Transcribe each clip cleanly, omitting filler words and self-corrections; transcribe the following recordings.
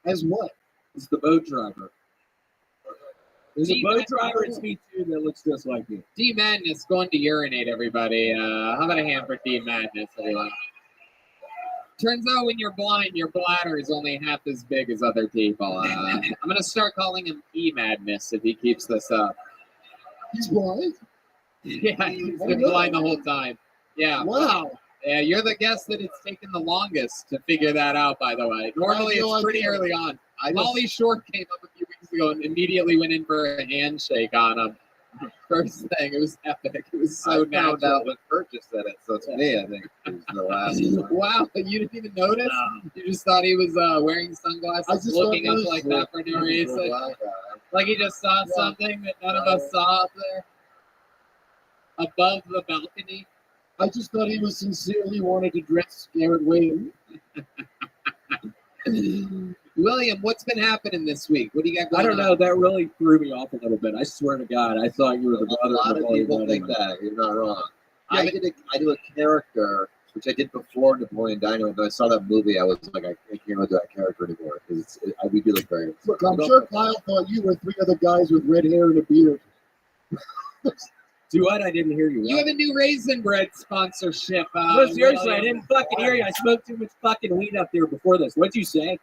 As what? It's the boat driver. There's a boat driver in Speed 2 that looks just like you. D Madness going to urinate, everybody. How about a hand for D Madness, everyone? Turns out when you're blind, your bladder is only half as big as other people. I'm going to start calling him E Madness if he keeps this up. He's blind? Yeah, he's been blind the whole time. Yeah. Wow. Yeah, you're the guest that it's taken the longest to figure that out, by the way. Normally, it's pretty early on. Molly Short came up a few weeks ago and immediately went in for a handshake on him. First thing, it was epic. It was so natural. Found out what purchased it, so it's me, I think. It was the last one. Wow, you didn't even notice? No. You just thought he was wearing sunglasses, looking up like that for no reason? Like he just saw something that none of us saw up there? Above the balcony? I just thought he was sincerely wanted to dress Garrett Wayne. William, what's been happening this week? What do you got going on? I don't know. That really threw me off a little bit. I swear to God, I thought you were the brother. A lot of people think that. You're not wrong. Yeah, I do a character, which I did before Napoleon Dynamite. When I saw that movie, I was like, I can't do that character anymore. Because we do look very... Look, I'm sure Kyle thought you were three other guys with red hair and a beard. Do what? I didn't hear you. You have a new Raisin Bread sponsorship. No, seriously, I didn't fucking hear you. I smoked too much fucking weed up there before this. What'd you say?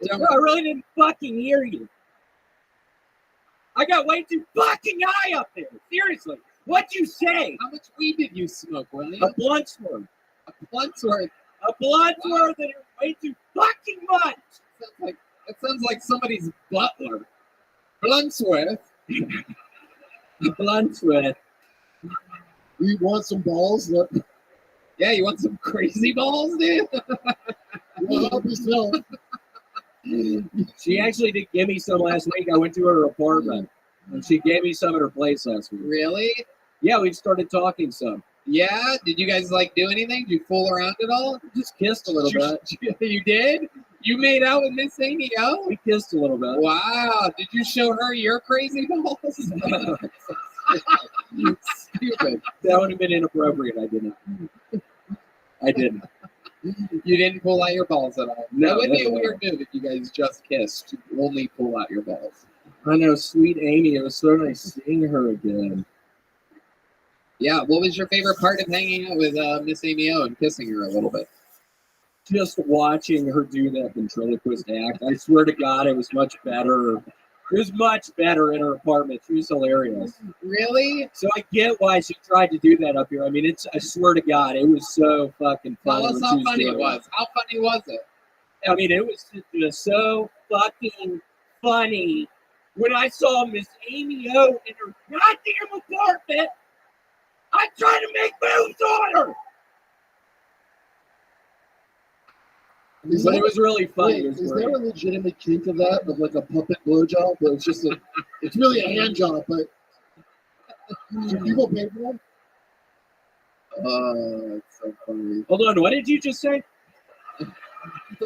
No, I really didn't fucking hear you. I got way too fucking high up there. Seriously. What'd you say? How much weed did you smoke, William? A blunt's worth. A blunt's worth? A blunt's worth and it was way too fucking much. That sounds like somebody's butler. Bluntsworth. Bluntsworth. You want some balls? Yeah, you want some crazy balls, dude? Well, help yourself. She actually did give me some last week. I went to her apartment, and she gave me some at her place last week. Really? Yeah, we started talking some. Yeah? Did you guys, do anything? Did you fool around at all? Just kissed a little bit. You did? You made out with Miss Amy O? We kissed a little bit. Wow. Did you show her your crazy balls? Stupid. That would have been inappropriate. I didn't. You didn't pull out your balls at all. No, that would be a weird move if you guys just kissed. Only pull out your balls. I know, sweet Amy. It was so nice seeing her again. Yeah, what was your favorite part of hanging out with Miss Amy O and kissing her a little bit? Just watching her do that ventriloquist act. I swear to God, it was much better. It was much better in her apartment. She was hilarious. Really? So I get why she tried to do that up here. I mean, I swear to God, it was so fucking funny. Tell us how funny it was. How funny was it? I mean, it was just so fucking funny when I saw Miss Amy O in her goddamn apartment. I tried to make moves on her. But it was really funny. Is there a legitimate kink of that, of like a puppet blowjob? Where it's just it's really a hand job, but do people pay for that? It's so funny. Hold on, what did you just say?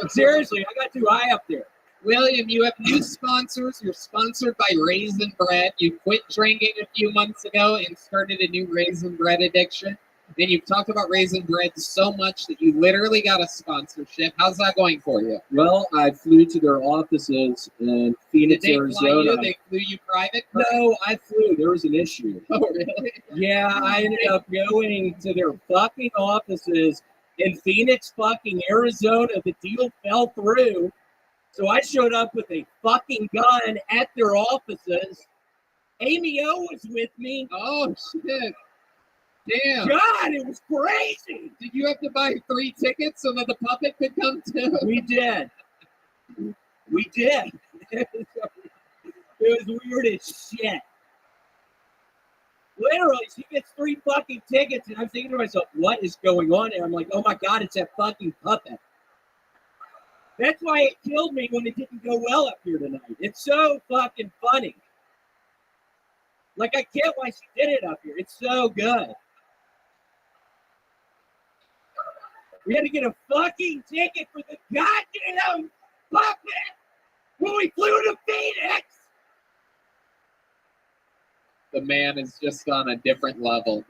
Seriously, I got too high up there. William, you have new sponsors. You're sponsored by Raisin Bread. You quit drinking a few months ago and started a new Raisin Bread addiction. And you've talked about Raisin Bread so much that you literally got a sponsorship. How's that going for you? Well, I flew to their offices in Phoenix, Arizona. They flew you private? No, I flew. There was an issue. Oh, really? Yeah, I ended up going to their fucking offices in Phoenix, fucking Arizona. The deal fell through. So I showed up with a fucking gun at their offices. Amy O was with me. Oh, shit. Damn. God, it was crazy. Did you have to buy 3 tickets so that the puppet could come too? We did. It was weird as shit. Literally, she gets 3 fucking tickets, and I'm thinking to myself, what is going on? And I'm like, oh my God, it's that fucking puppet. That's why it killed me when it didn't go well up here tonight. It's so fucking funny. Like, I get why she did it up here. It's so good. We had to get a fucking ticket for the goddamn puppet when we flew to Phoenix. The man is just on a different level.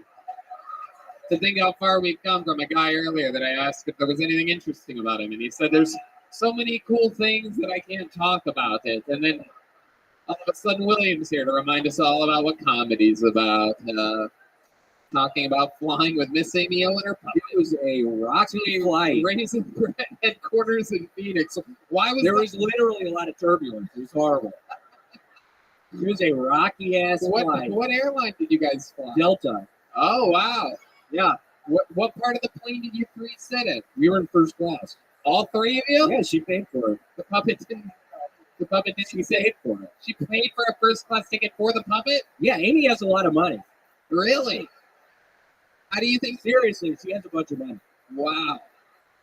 to think how far we've come from a guy earlier that I asked if there was anything interesting about him, and he said there's so many cool things that I can't talk about it. And then all of a sudden, William's here to remind us all about what comedy's about. Talking about flying with Miss Amy O and her puppy. It was a rocky flight. Raisin Bread headquarters in Phoenix. Why was There was literally a lot of turbulence. It was horrible. It was a rocky ass flight. What airline did you guys fly? Delta. Oh wow. Yeah, What part of the plane did you three sit in? we were in first class. All three of you? Yeah, she paid for it. The puppet didn't. The puppet didn't She say paid for it. she paid for a first class ticket for the puppet. Yeah, Amy has a lot of money. Really? How do you think? Seriously, she has a bunch of money. Wow.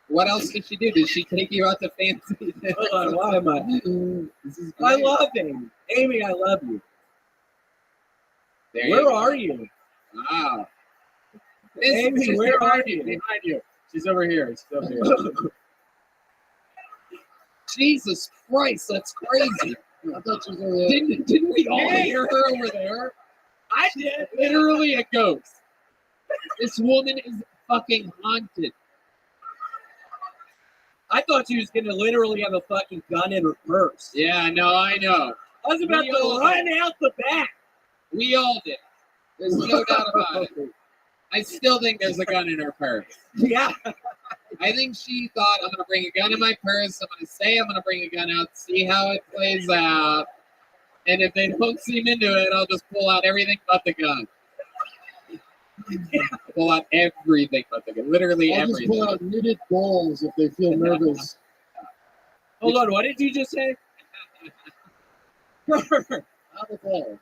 What else did she do? Did she take you out to fancy? Hold on, why am I? This is I great. love Amy. Amy, I love you. There you Where go. are you? Wow. Amy, She's where behind are you? Behind you. She's over here. She's over here. Jesus Christ, that's crazy. I thought she was over there. Didn't we all hear her over there? I did. Literally a ghost. This woman is fucking haunted. I thought she was gonna literally have a fucking gun in her purse. Yeah, no, I know. I was about We to all run out the back. We all did. There's no doubt about it. I still think there's a gun in her purse. Yeah. I think she thought, I'm going to bring a gun in my purse. I'm going to say I'm going to bring a gun out, see how it plays out. And if they don't seem into it, I'll just pull out everything but the gun. Pull out everything but the gun. Literally I'll just everything. pull out knitted balls if they feel nervous. Hold on, what did you just say? Out of ball.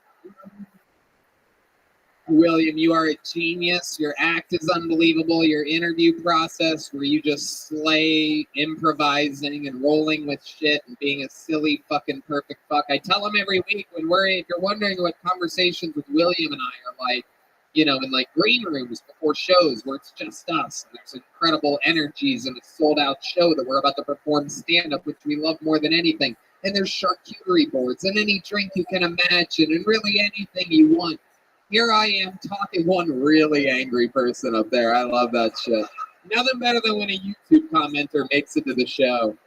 William, you are a genius. Your act is unbelievable. Your interview process, where you just slay improvising and rolling with shit and being a silly fucking perfect fuck. I tell them every week if you're wondering what conversations with William and I are like, you know, in like green rooms before shows where it's just us. And there's incredible energies in a sold out show that we're about to perform stand up, which we love more than anything. And there's charcuterie boards and any drink you can imagine and really anything you want. Here I am talking one really angry person up there. I love that shit. Nothing better than when a YouTube commenter makes it to the show.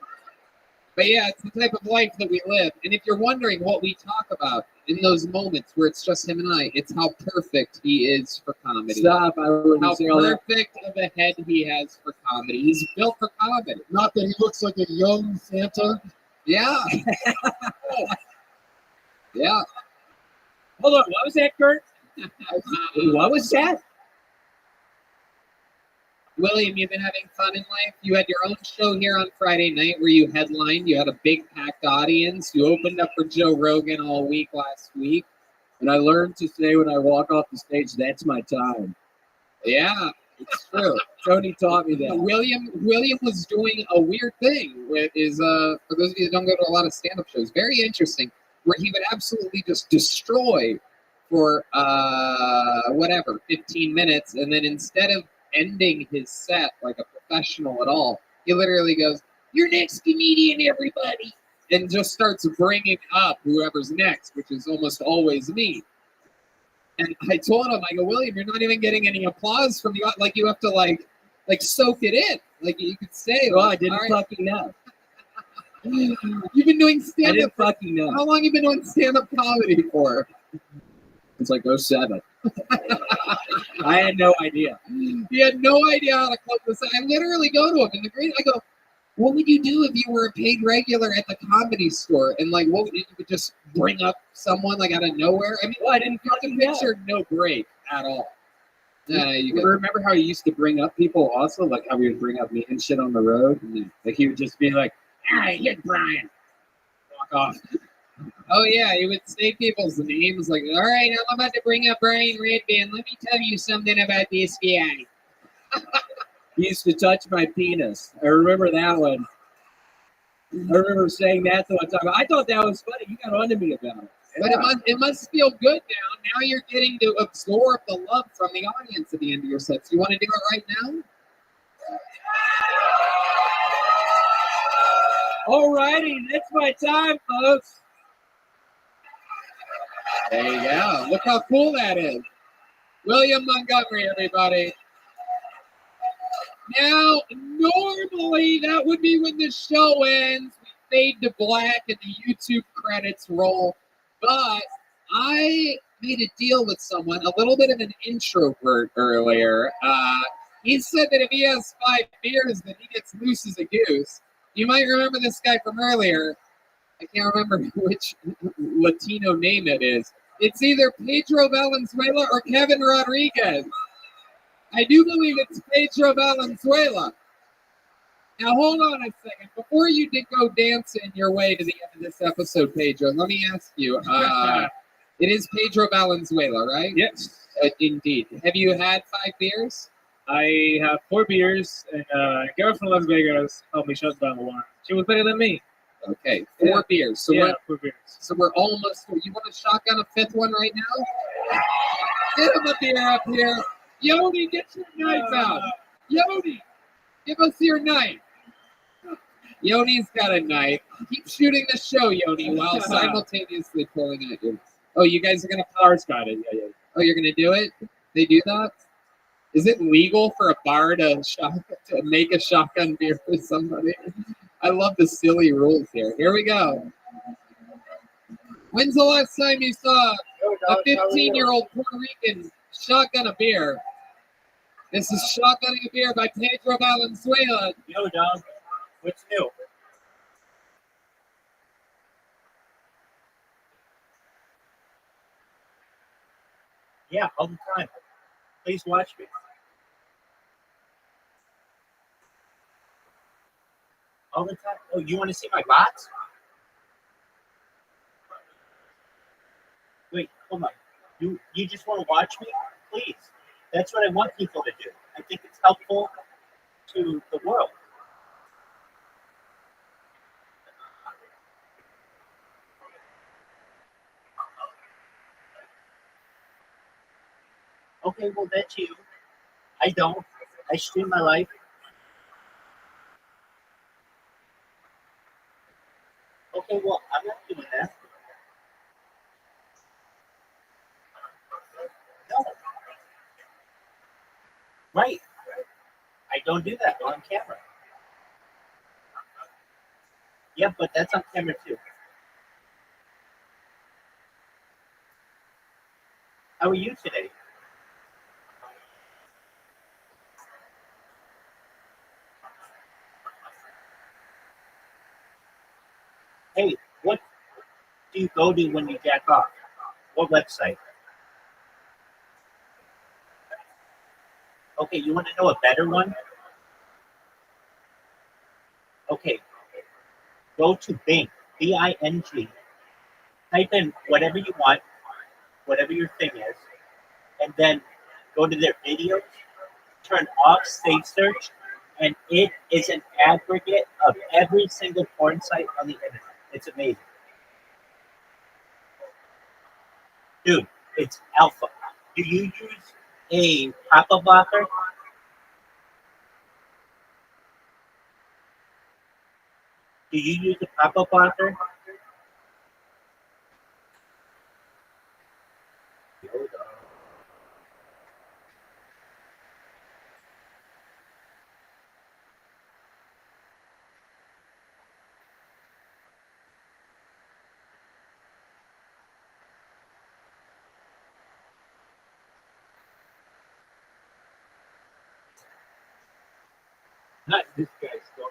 But yeah, it's the type of life that we live. And if you're wondering what we talk about in those moments where it's just him and I, it's how perfect he is for comedy. Stop. I wouldn't How say all that. perfect of a head he has for comedy. He's built for comedy. Not that he looks like a young Santa. Yeah. Yeah. Hold on, what was that, Kurt? What was that? William, you've been having fun in life. You had your own show here on Friday night where you headlined. You had a big packed audience. You opened up for Joe Rogan all week last week. And I learned to say when I walk off the stage, that's my time. Yeah, it's true. Tony taught me that. William was doing a weird thing with for those of you that don't go to a lot of stand-up shows, very interesting, where he would absolutely just destroy for 15 minutes, and then instead of ending his set like a professional at all, he literally goes, "Your next comedian, everybody," and just starts bringing up whoever's next, which is almost always me. And I told him, I go, "William, you're not even getting any applause from the like. You have to like soak it in. Like you could say, Well, I didn't all right, fucking know. you've been doing I stand-up. didn't fucking know. How long you been doing stand-up comedy for?" It's like 07. I had no idea. He had no idea how to close this. I literally go to him in the green. I go, "What would you do if you were a paid regular at the Comedy Store?" And like, what would you would just bring up someone like out of nowhere? I mean, Well, I didn't fucking know. picture no break at all. You You go, remember how he used to bring up people also? Like how he would bring up me and shit on the road? Like he would just be like, "All right, hit Brian." Walk off. oh yeah, he would say people's names like, "All right, I'm about to bring up Brian Redband. Let me tell you something about this guy." He used to touch my penis. I remember that one. I remember saying that the one time. I thought that was funny. You got onto me about it. But it must feel good now. Now you're getting to absorb the love from the audience at the end of your sets. You want to do it right now? Alrighty, that's my time, folks. There you go. Look how cool that is. William Montgomery, everybody. Now, normally that would be when the show ends. We fade to black and the YouTube credits roll. But I made a deal with someone, a little bit of an introvert earlier. He said that if he has 5 beers, then he gets loose as a goose. You might remember this guy from earlier. I can't remember which Latino name it is. It's either Pedro Valenzuela or Kevin Rodriguez. I do believe it's Pedro Valenzuela. Now, hold on a second. Before you did go dancing your way to the end of this episode, Pedro, let me ask you. It is Pedro Valenzuela, right? Yes. Indeed. Have you had 5 beers? I have 4 beers, and a girl from Las Vegas helped me shut down the one. She was better than me. Okay, 4 beers. So Yeah, 4 beers. we're almost. You want to shotgun a 5th one right now? Get him a beer up here. Yoni, get your knife out. Yoni, give us your knife. Yoni's got a knife. Keep shooting the show, Yoni, while simultaneously pulling at you. Oh, you guys are gonna Ours got it. Yeah. Oh, you're gonna do it? They do that? Is it legal for a bar to make a shotgun beer for somebody? I love the silly rules here. Here we go. When's the last time you saw a 15-year-old Puerto Rican shotgun a beer? This is Shotgunning a Beer by Pedro Valenzuela. Yo, dog. What's new? Yeah, all the time. Please watch me. All the time. Oh, you want to see my bots? Wait, hold on. You just want to watch me? Please. That's what I want people to do. I think it's helpful to the world. Okay, well, that's you. I don't. I stream my life. Okay, well, I'm not doing that. No. Right. I don't do that on camera. Yeah, but that's on camera too. How are you today? Hey, what do you go to when you jack off? What website? Okay, you want to know a better one? Okay, go to Bing, B-I-N-G. Type in whatever you want, whatever your thing is, and then go to their videos, turn off save search, and it is an aggregate of every single porn site on the internet. It's amazing. Dude, it's alpha. Do you use a pop-up blocker? Do you use a pop-up blocker? Not this guy's stuff.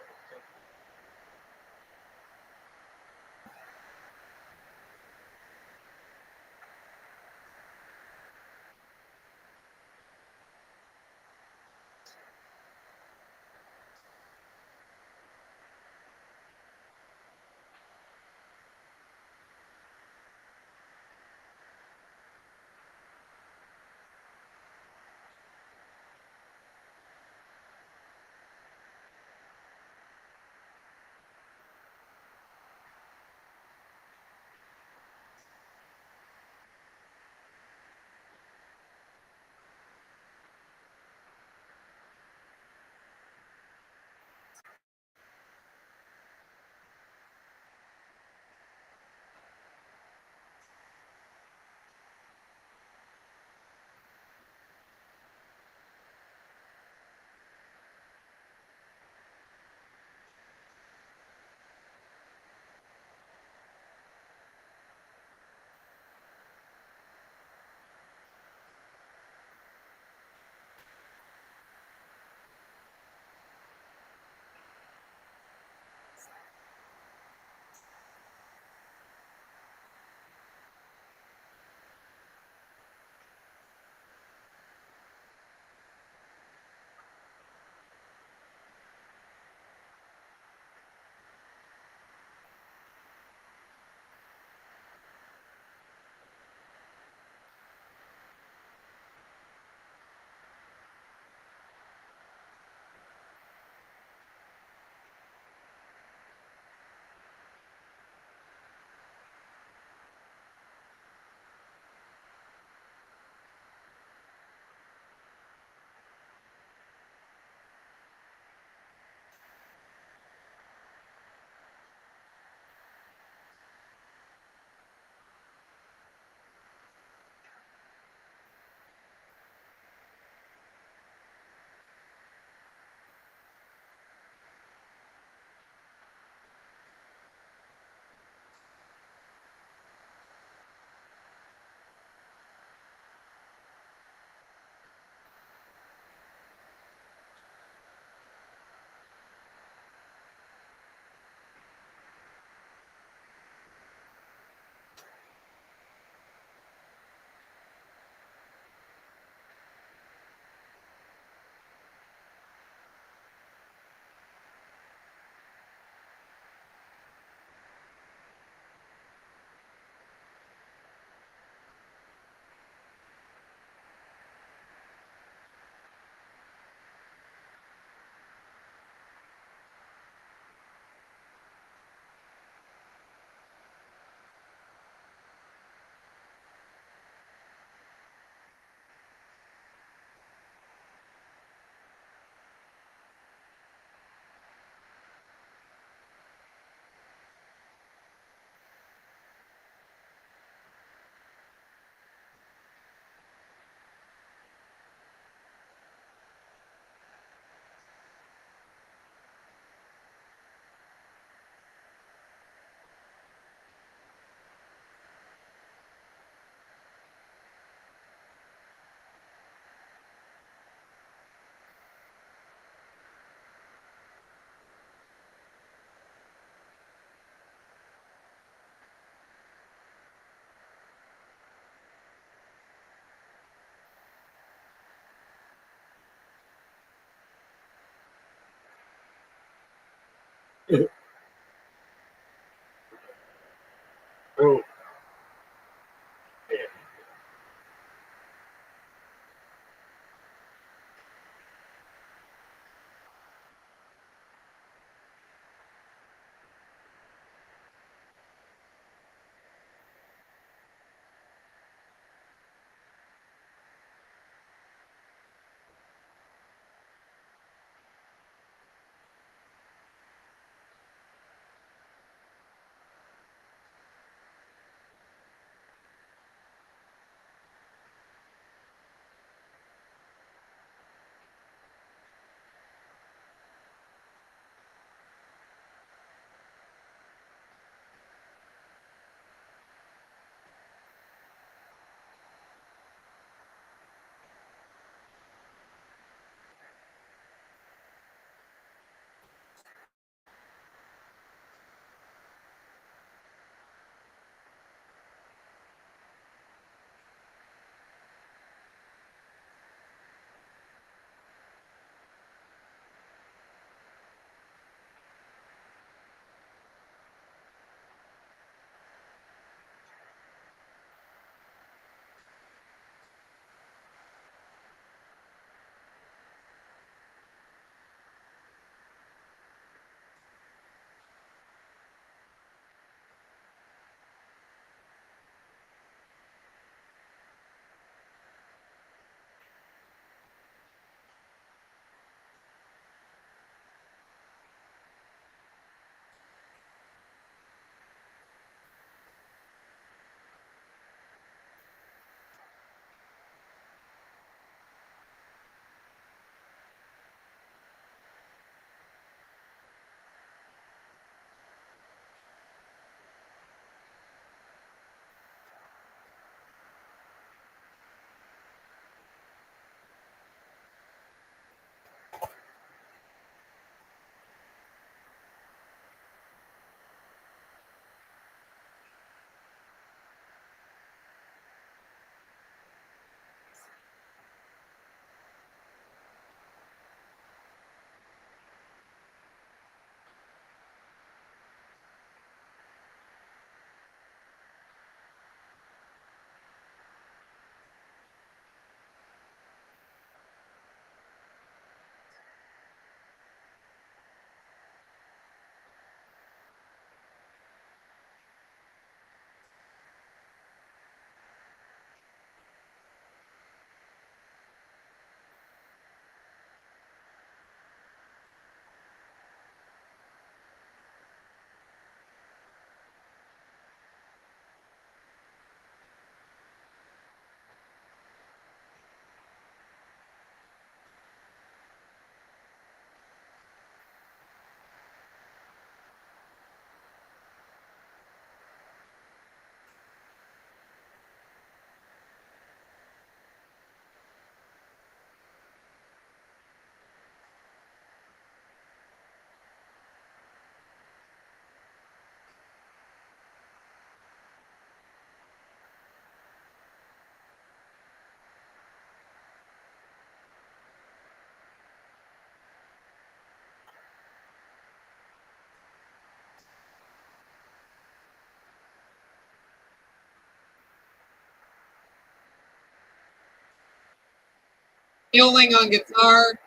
Healing on guitar,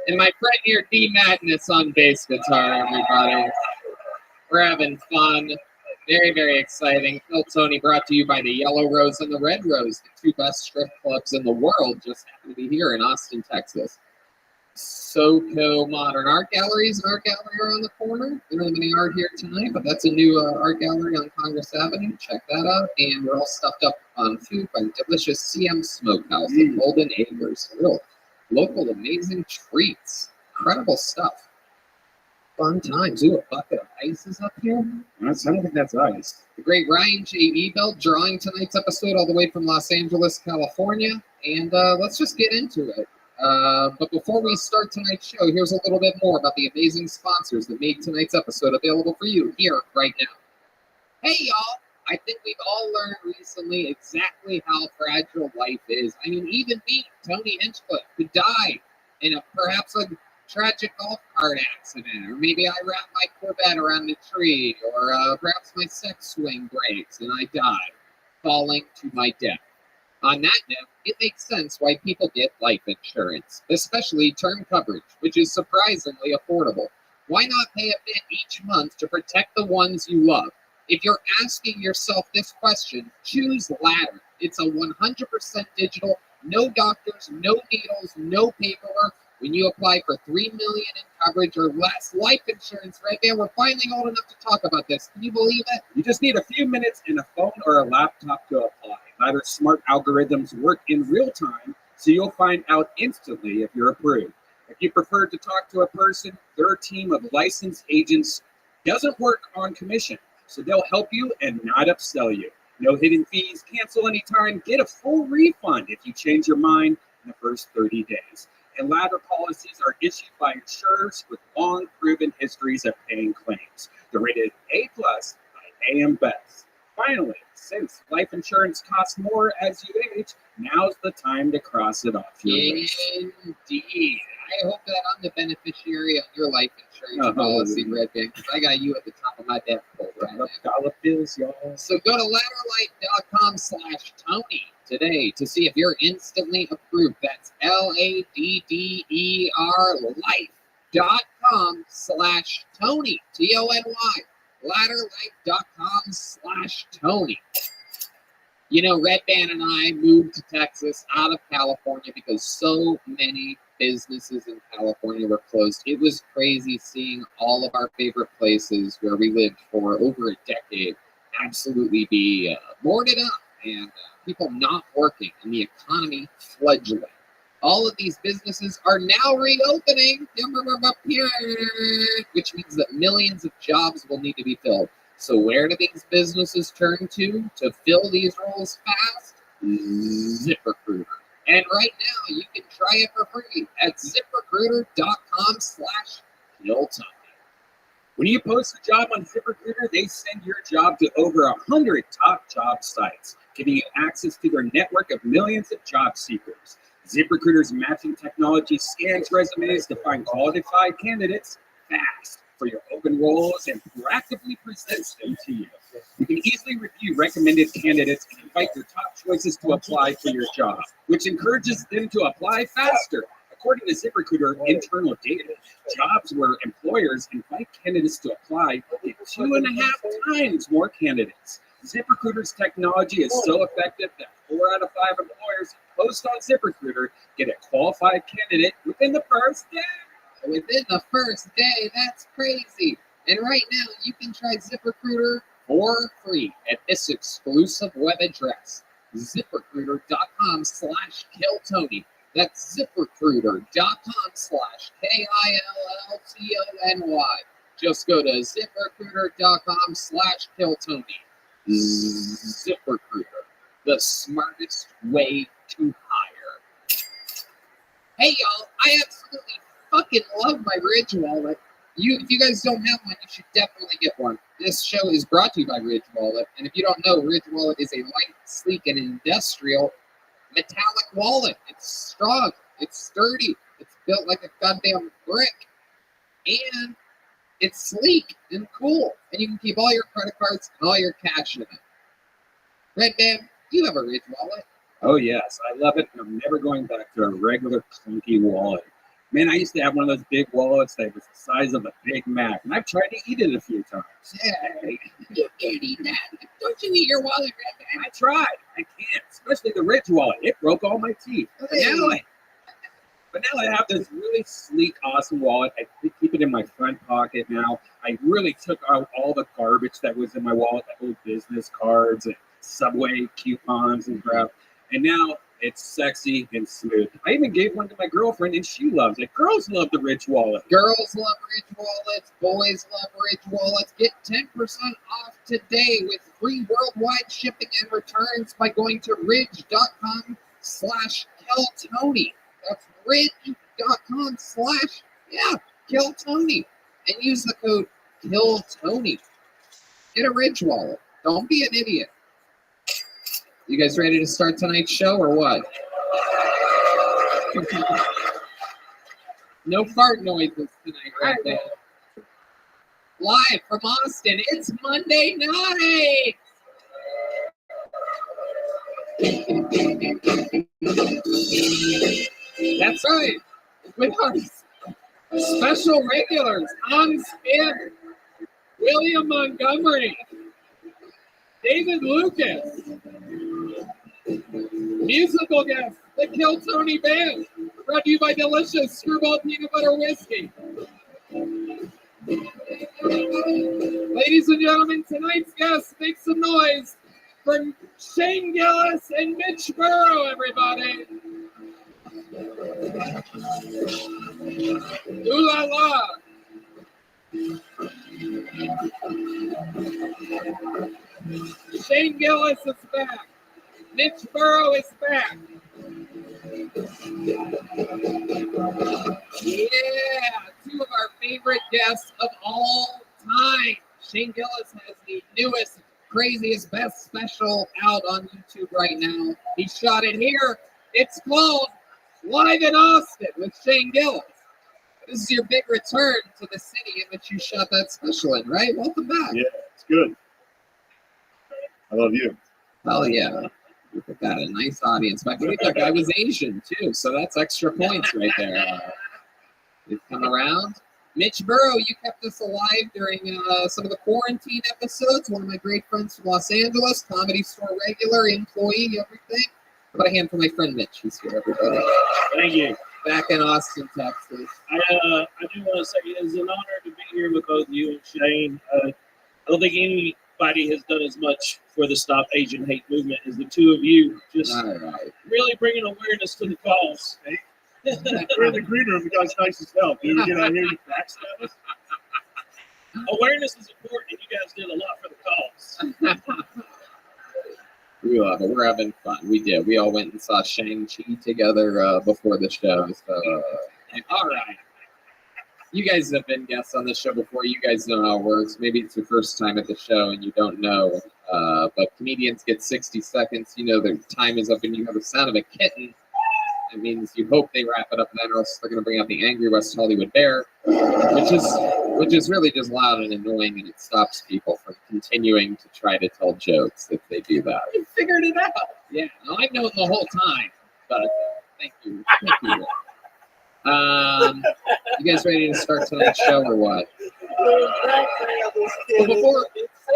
and my friend here, D Madness on bass guitar, everybody. We're having fun. Very, very exciting. Phil Tony brought to you by the Yellow Rose and the Red Rose, the two best strip clubs in the world, just happen to be here in Austin, Texas. SoCo Modern Art Gallery is an art gallery around the corner. We don't have any art here tonight, but that's a new art gallery on Congress Avenue. Check that out. And we're all stuffed up on food by the delicious CM Smokehouse at Golden Acres. Real local, amazing treats. Incredible stuff. Fun times. Ooh, a bucket of ice is up here. I don't think that's ice. The great Ryan J. Ebelt drawing tonight's episode all the way from Los Angeles, California. And let's just get into it. But before we start tonight's show, here's a little bit more about the amazing sponsors that made tonight's episode available for you here right now. Hey, y'all. I think we've all learned recently exactly how fragile life is. I mean, even me, Tony Hinchcliffe, could die in perhaps a tragic golf cart accident, or maybe I wrap my Corvette around a tree, or perhaps my sex swing breaks and I die, falling to my death. On that note, it makes sense why people get life insurance, especially term coverage, which is surprisingly affordable. Why not pay a bit each month to protect the ones you love? If you're asking yourself this question, choose Ladder. It's a 100% digital, no doctors, no needles, no paperwork. When you apply for $3 million in coverage or less life insurance, right there, we're finally old enough to talk about this. Can you believe it? You just need a few minutes and a phone or a laptop to apply. Ladder's smart algorithms work in real time, so you'll find out instantly if you're approved. If you prefer to talk to a person, their team of licensed agents doesn't work on commission, so they'll help you and not upsell you. No hidden fees, cancel anytime, get a full refund if you change your mind in the first 30 days. And Ladder policies are issued by insurers with long proven histories of paying claims. They're rated A+ by AM Best. Finally, since life insurance costs more as you age, now's the time to cross it off your list. Indeed. I hope that I'm the beneficiary of your life insurance policy, Red Band, because I got you at the top of my debt pool right now. Dollar bills, y'all. So go to ladderlight.com/Tony today to see if you're instantly approved. That's LADDER life.com/Tony, TONY. Ladderlight.com/Tony. You know, Red Band and I moved to Texas out of California because so many businesses in California were closed. It was crazy seeing all of our favorite places where we lived for over a decade absolutely be boarded up and people not working and the economy fledgling. All of these businesses are now reopening, which means that millions of jobs will need to be filled. So where do these businesses turn to fill these roles fast? ZipRecruiter. And right now, you can try it for free at ZipRecruiter.com/Hilton. When you post a job on ZipRecruiter, they send your job to over 100 top job sites, giving you access to their network of millions of job seekers. ZipRecruiter's matching technology scans resumes to find qualified candidates fast for your open roles and proactively presents them to you. You can easily review recommended candidates and invite your top choices to apply for your job, which encourages them to apply faster. According to ZipRecruiter internal data, jobs where employers invite candidates to apply get 2.5 times more candidates. ZipRecruiter's technology is so effective that 4 out of 5 employers who post on ZipRecruiter get a qualified candidate within the first day. Within the first day, that's crazy. And right now, you can try ZipRecruiter for free at this exclusive web address, ZipRecruiter.com/KillTony. That's ZipRecruiter.com/KILLTONY. Just go to ZipRecruiter.com/KillTony. ZipRecruiter, the smartest way to hire. Hey, y'all, I absolutely fucking love my Ridge wallet. If you guys don't have one, you should definitely get one. This show is brought to you by Ridge Wallet, and if you don't know, Ridge Wallet is a light, sleek, and industrial metallic wallet. It's strong, it's sturdy, it's built like a goddamn brick, and it's sleek and cool, and you can keep all your credit cards and all your cash in it. Red Band, do you have a Ridge Wallet? Oh yes, I love it. I'm never going back to a regular clunky wallet. Man, I used to have one of those big wallets that was the size of a Big Mac, and I've tried to eat it a few times. Yeah, you can't eat that. Don't you eat your wallet, Red? I tried. I can't, especially the Ridge wallet. It broke all my teeth. But now I have this really sleek, awesome wallet. I keep it in my front pocket now. I really took out all the garbage that was in my wallet, the old business cards and Subway coupons and crap. And now it's sexy and smooth. I even gave one to my girlfriend, and she loves it. Girls love the Ridge wallet. Girls love Ridge wallets. Boys love Ridge wallets. Get 10% off today with free worldwide shipping and returns by going to ridge.com/KillTony. That's ridge.com/KillTony. And use the code KillTony. Get a Ridge wallet. Don't be an idiot. You guys ready to start tonight's show or what? No fart noises tonight, right there. Live from Austin, it's Monday night. That's right. With our special regulars on spin, William Montgomery, David Lucas, musical guest, the Kill Tony Band, brought to you by delicious Screwball Peanut Butter Whiskey. Ladies and gentlemen, tonight's guests, make some noise for Shane Gillis and Mitch Burrow, everybody. Ooh la la. Shane Gillis is back. Mitch Burrow is back. Yeah, two of our favorite guests of all time. Shane Gillis has the newest, craziest, best special out on YouTube right now. He shot it here. It's called Live in Austin with Shane Gillis. This is your big return to the city in which you shot that special in, right? Welcome back. Yeah, it's good. I love you. Hell yeah. Look at that, a nice audience. I believe that guy was Asian too, so that's extra points right there. You've come around. Mitch Burrow, you kept us alive during some of the quarantine episodes. One of my great friends from Los Angeles, Comedy Store regular, employee, everything. How about a hand for my friend Mitch? He's here, everybody. Thank you. Back in Austin, Texas. I do want to say it is an honor to be here with both you and Shane. I don't think anybody has done as much for the Stop Asian Hate movement as the two of you. Just really bringing awareness to the cause. We're in the green room. The guy's nice as hell. Dude, get out here, you backstab us. Awareness is important, and you guys did a lot for the cause. We love it. We're having fun. We did. We all went and saw Shang-Chi together before the show. So, all right. You guys have been guests on this show before. You guys know how it works. Maybe it's your first time at the show and you don't know. But comedians get 60 seconds. You know their time is up and you have the sound of a kitten. It means you hope they wrap it up then, or else they're going to bring out the angry West Hollywood Bear, which is really just loud and annoying, and it stops people from continuing to try to tell jokes if they do that. You figured it out. Yeah, no, I've known the whole time, but thank you. You guys ready to start tonight's show or what? Well, before,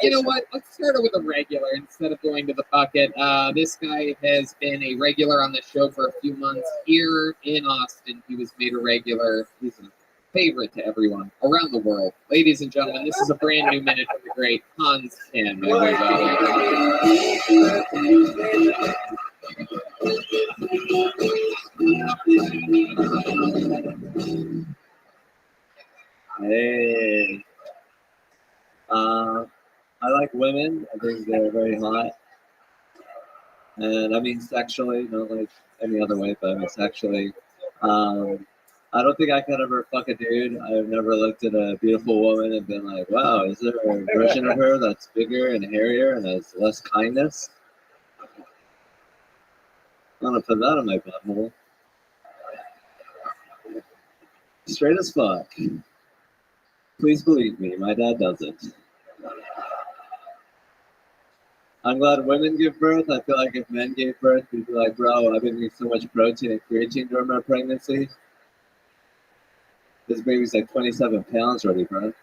you know what? Let's start it with a regular instead of going to the bucket. This guy has been a regular on the show for a few months here in Austin. He was made a regular. He's a favorite to everyone around the world. Ladies and gentlemen, this is a brand new minute from the great Hans Kim. Hey. I like women. I think they're very hot. And I mean sexually, not like any other way, but I mean sexually. I don't think I could ever fuck a dude. I've never looked at a beautiful woman and been like, wow, is there a version of her that's bigger and hairier and has less kindness? I'm gonna put that in my butthole. Straight as fuck. Please believe me, my dad doesn't. I'm glad women give birth. I feel like if men gave birth, we'd be like, bro, I've been eating so much protein and creatine during my pregnancy. This baby's like 27 pounds already, bro.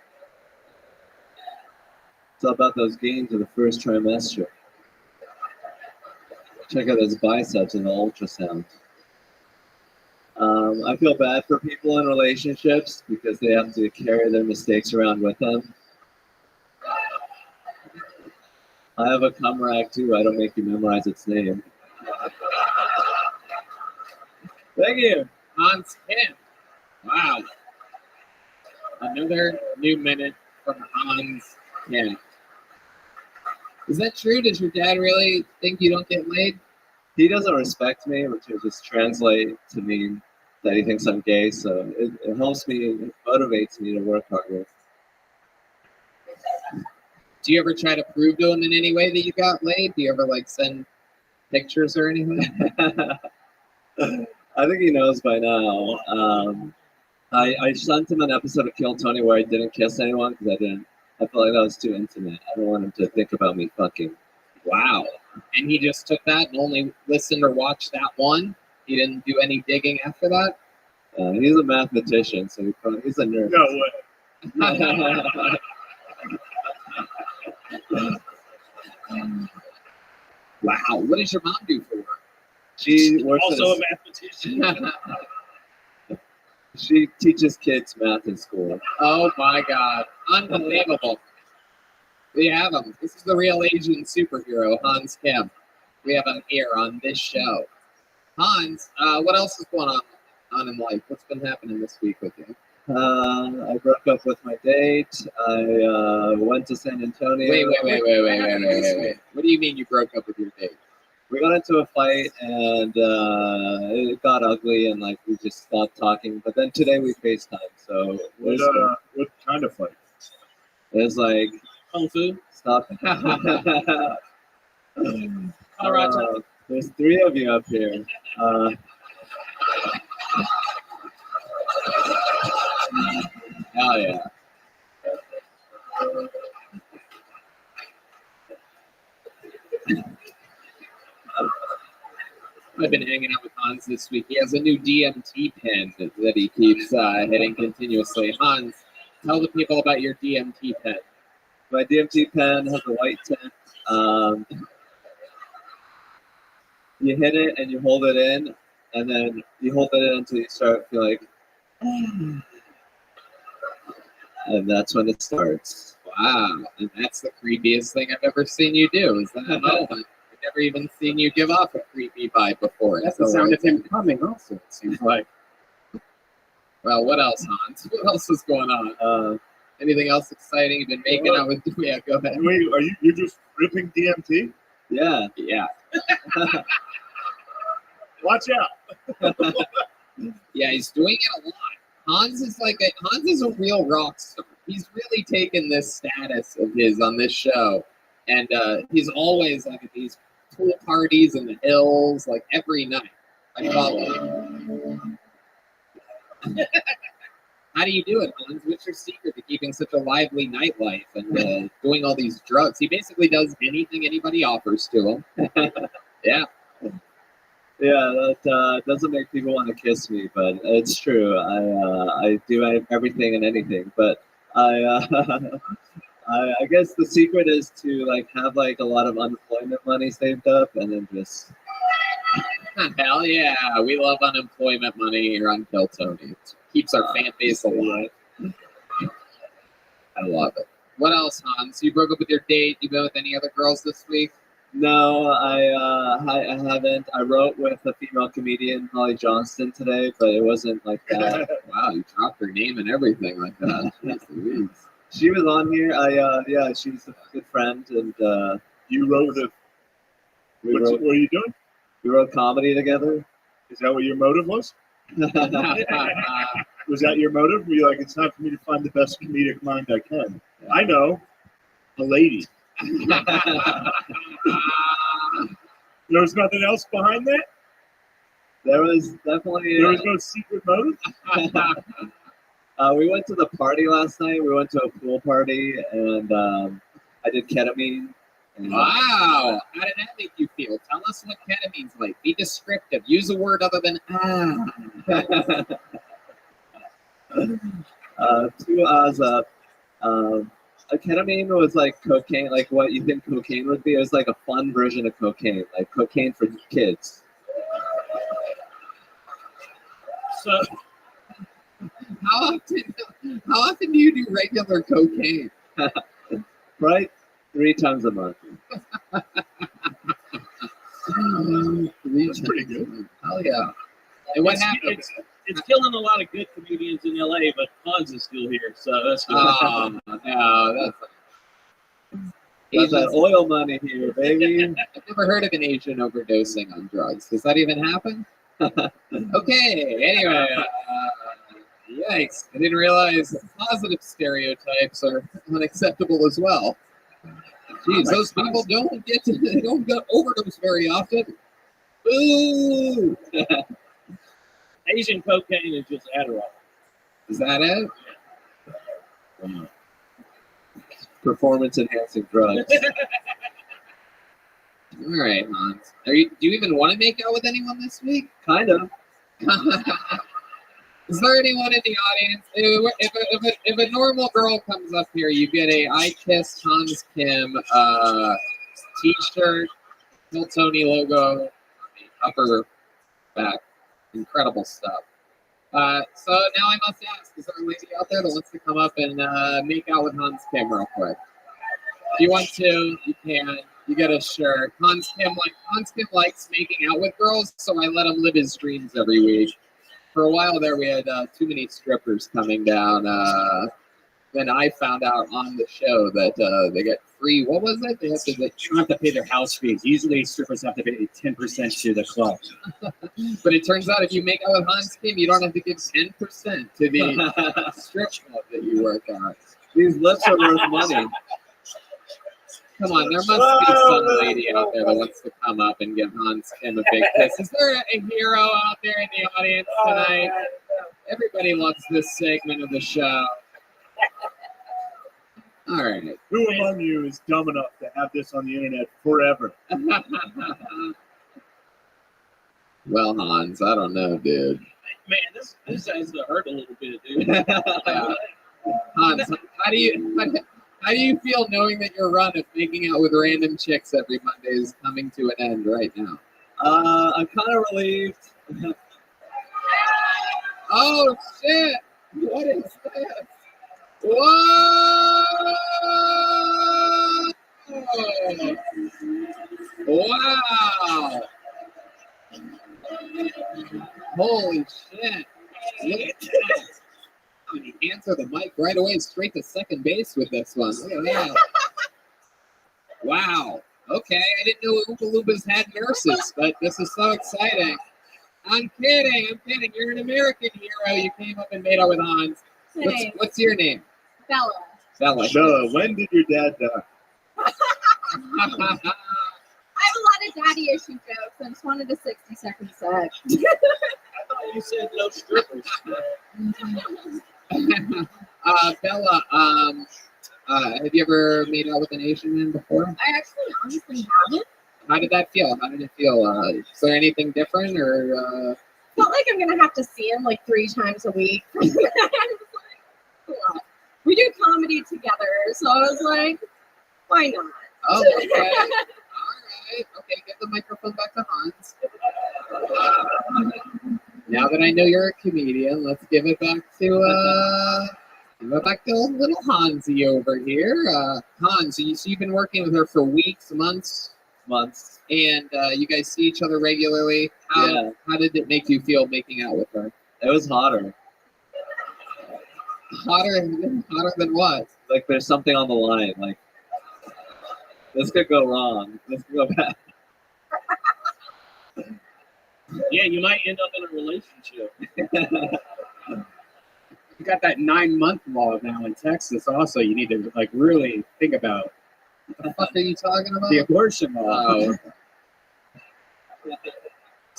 It's all about those gains of the first trimester. Check out those biceps in the ultrasound. I feel bad for people in relationships because they have to carry their mistakes around with them. I have a cum rag too. I don't make you memorize its name. Thank you. Hans Kim. Wow. Another new minute from Hans Kim. Is that true? Does your dad really think you don't get laid? He doesn't respect me, which will just translate to mean that he thinks I'm gay. So it helps me, it motivates me to work harder. Do you ever try to prove to him in any way that you got laid? Do you ever like send pictures or anything? I think he knows by now. I sent him an episode of Kill Tony where I didn't kiss anyone because I felt like that was too intimate. I don't want him to think about me fucking. Wow. And he just took that and only listened or watched that one? He didn't do any digging after that? He's a mathematician, so he's a nerd. No way. Wow. What does your mom do for work? She works Also a mathematician. She teaches kids math in school. Oh my God. Unbelievable. We have him. This is the real Asian superhero, Hans Kim. We have him here on this show. Hans, what else is going on in life? What's been happening this week with you? I broke up with my date. I went to San Antonio. Wait. What do you mean you broke up with your date? We got into a fight and it got ugly and like we just stopped talking. But then today we FaceTime, so What kind of fight? it was like Kung Fu? stop. There's three of you up here. Hell yeah. I've been hanging out with Hans this week. He has a new DMT pen that he keeps hitting continuously. Hans, tell the people about your DMT pen. My DMT pen has a white tip. You hit it and you hold it in, and then you hold it in until you start feel like, and that's when it starts. Wow, and that's the creepiest thing I've ever seen you do. Is that moment? I've never even seen you give off a creepy vibe before. That's the sound of him coming also, it seems like. Well, what else, Hans? What else is going on? Anything else exciting? You've been making out with... Yeah, go ahead. Wait, you're just ripping DMT? Yeah. Yeah. Watch out. Yeah, he's doing it a lot. Hans is a real rock star. He's really taken this status of his on this show. And he's always like at these pool parties in the hills, like every night. I follow him. How do you do it, Hans? What's your secret to keeping such a lively nightlife and doing all these drugs? He basically does anything anybody offers to him. Yeah. Yeah, that doesn't make people want to kiss me, but it's true. I do everything and anything, but I guess the secret is to like have like a lot of unemployment money saved up and then just. Hell yeah, we love unemployment money here on Kill Tony. It keeps our fan base alive. I love it. What else, Hans? You broke up with your date. You been with any other girls this week? No, I haven't. I wrote with a female comedian, Holly Johnston, today, but it wasn't like that. Wow, you dropped her name and everything like that. Jeez. She was on here. Yeah, she's a good friend, and You wrote it. What are you doing? we wrote comedy together. Is that what your motive was? Was that your motive? Were you like, it's time for me to find the best comedic mind I can? I know. A lady. There was nothing else behind that? There was definitely. There was no secret motive? We went to the party last night. We went to a pool party, and I did ketamine, Wow. How did that make you feel? Tell us what ketamine's like. Be descriptive. Use a word other than Two O's up. Ketamine was like cocaine, like what you think cocaine would be. It was like a fun version of cocaine, like cocaine for kids. So how often do you do regular cocaine? Right? 3 times a month. That's pretty good. Hell yeah. And what it's, happened? it's killing a lot of good comedians in LA, but Hans is still here, so that's good. Oh, no, Got that oil money here, baby. I've never heard of an Asian overdosing on drugs. Does that even happen? Okay, anyway. Yikes. I didn't realize positive stereotypes are unacceptable as well. Jeez, those people don't get overdose very often. Ooh! Asian cocaine is just Adderall. Is that it? Performance enhancing drugs. All right, Hans. Do you even want to make out with anyone this week? Kind of. Is there anyone in the audience? If a normal girl comes up here, you get a I Kissed Hans Kim t-shirt, Hill Tony logo, upper back. Incredible stuff. So now I must ask, is there a lady out there that wants to come up and make out with Hans Kim real quick? If you want to, you can. You get a shirt. Hans Kim likes making out with girls, so I let him live his dreams every week. For a while there, we had too many strippers coming down. Then I found out on the show that they get free. What was it? They don't have to pay their house fees. Usually, strippers have to pay 10% to the club. But it turns out if you make out with Hans Kim, you don't have to give 10% to the strip club that you work at. These lips are worth money. Come on, there must be some lady out there that wants to come up and give Hans Kim a big kiss. Is there a hero out there in the audience tonight? Everybody loves this segment of the show. All right. Who among you is dumb enough to have this on the internet forever? Well, Hans, I don't know, dude. Man, this has to hurt a little bit, dude. Yeah. Hans, how do you feel knowing that your run of making out with random chicks every Monday is coming to an end right now? I'm kind of relieved. Oh, shit! What is this? Whoa! Wow! Holy shit! Look at that. You answer the mic right away, straight to second base with this one. Look at that. Wow. Okay, I didn't know Oompa Loompas had nurses, but this is so exciting. I'm kidding. You're an American hero. You came up and made out with Hans. What's your name? Bella. Bella. Bella, when did your dad die? I have a lot of daddy issue jokes. I just wanted a 60-second set. I thought you said no strippers. Bella, have you ever made out with an Asian man before? I actually honestly haven't. How did that feel? Is there anything different or? Felt like I'm gonna have to see him like 3 times a week. I was like, cool. We do comedy together, so I was like, why not? Oh, okay. All right. Okay, give the microphone back to Hans. Now that I know you're a comedian, let's give it back to little Hansi over here. Hans, so you've been working with her for weeks, months, and you guys see each other regularly. How did it make you feel making out with her? It was hotter. Hotter than what? Like there's something on the line. Like this could go wrong. This could go bad. Yeah, you might end up in a relationship. You got that 9-month law now in Texas. Also, you need to like really think about. What the fuck are you talking about? The abortion law. Oh.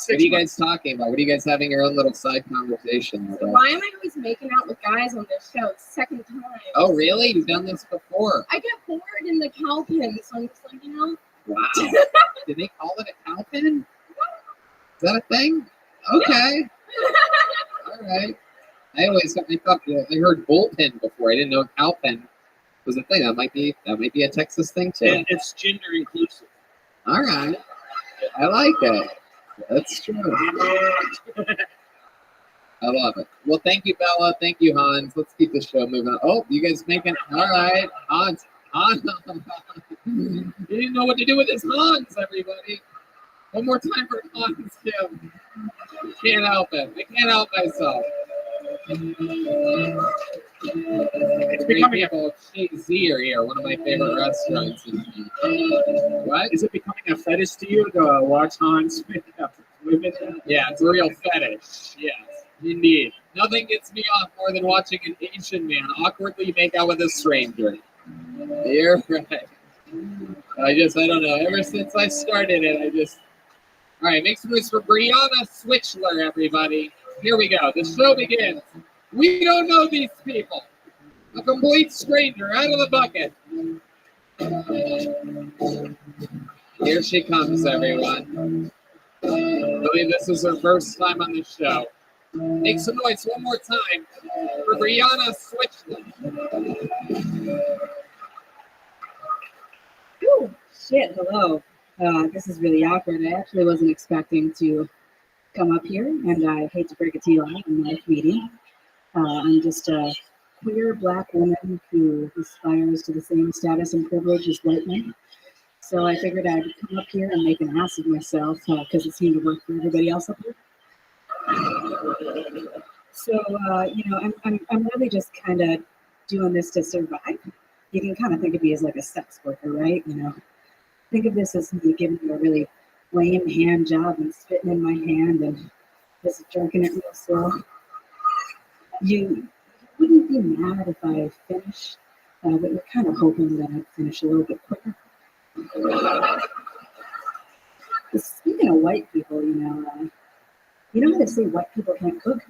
What are you guys talking about? What are you guys having your own little side conversations about? Why am I always making out with guys on this show? It's the second time. Oh, really? You've done this before? I get bored in the cow pen, so I'm just like, Wow. Did they call it a cow pen? Is that a thing? Okay. All right. I heard bullpen before. I didn't know cow pen was a thing. That might be a Texas thing too. It's gender inclusive. All right. I like it. That's true. I love it. Well, thank you, Bella. Thank you, Hans. Let's keep the show moving. Oh, you guys making all right, Hans. You didn't know what to do with this Hans, everybody. One more time for Hans, Kim. Can't help it. I can't help myself. It's becoming a Zier here, one of my favorite restaurants. What? Is it becoming a fetish to you to watch Hans make up women? Yeah, it's a real fetish. Yes, indeed. Nothing gets me off more than watching an Asian man awkwardly make out with a stranger. You're right. I don't know. Ever since I started it, all right, make some noise for Brianna Switchler, everybody. Here we go. The show begins. We don't know these people. A complete stranger out of the bucket. Here she comes, everyone. I believe this is her first time on the show. Make some noise one more time for Brianna Switchler. Whew, shit, hello. This is really awkward. I actually wasn't expecting to come up here, and I hate to break it to you all, I'm not a comedian. I'm just a queer black woman who aspires to the same status and privilege as white men. So I figured I'd come up here and make an ass of myself because it seemed to work for everybody else up here. So, I'm really just kind of doing this to survive. You can kind of think of me as like a sex worker, right? Think of this as me giving you a really lame hand job and spitting in my hand and just jerking it real slow. You wouldn't be mad if I finished, but you're kind of hoping that I'd finish a little bit quicker. Speaking of white people, you know how they say white people can't cook?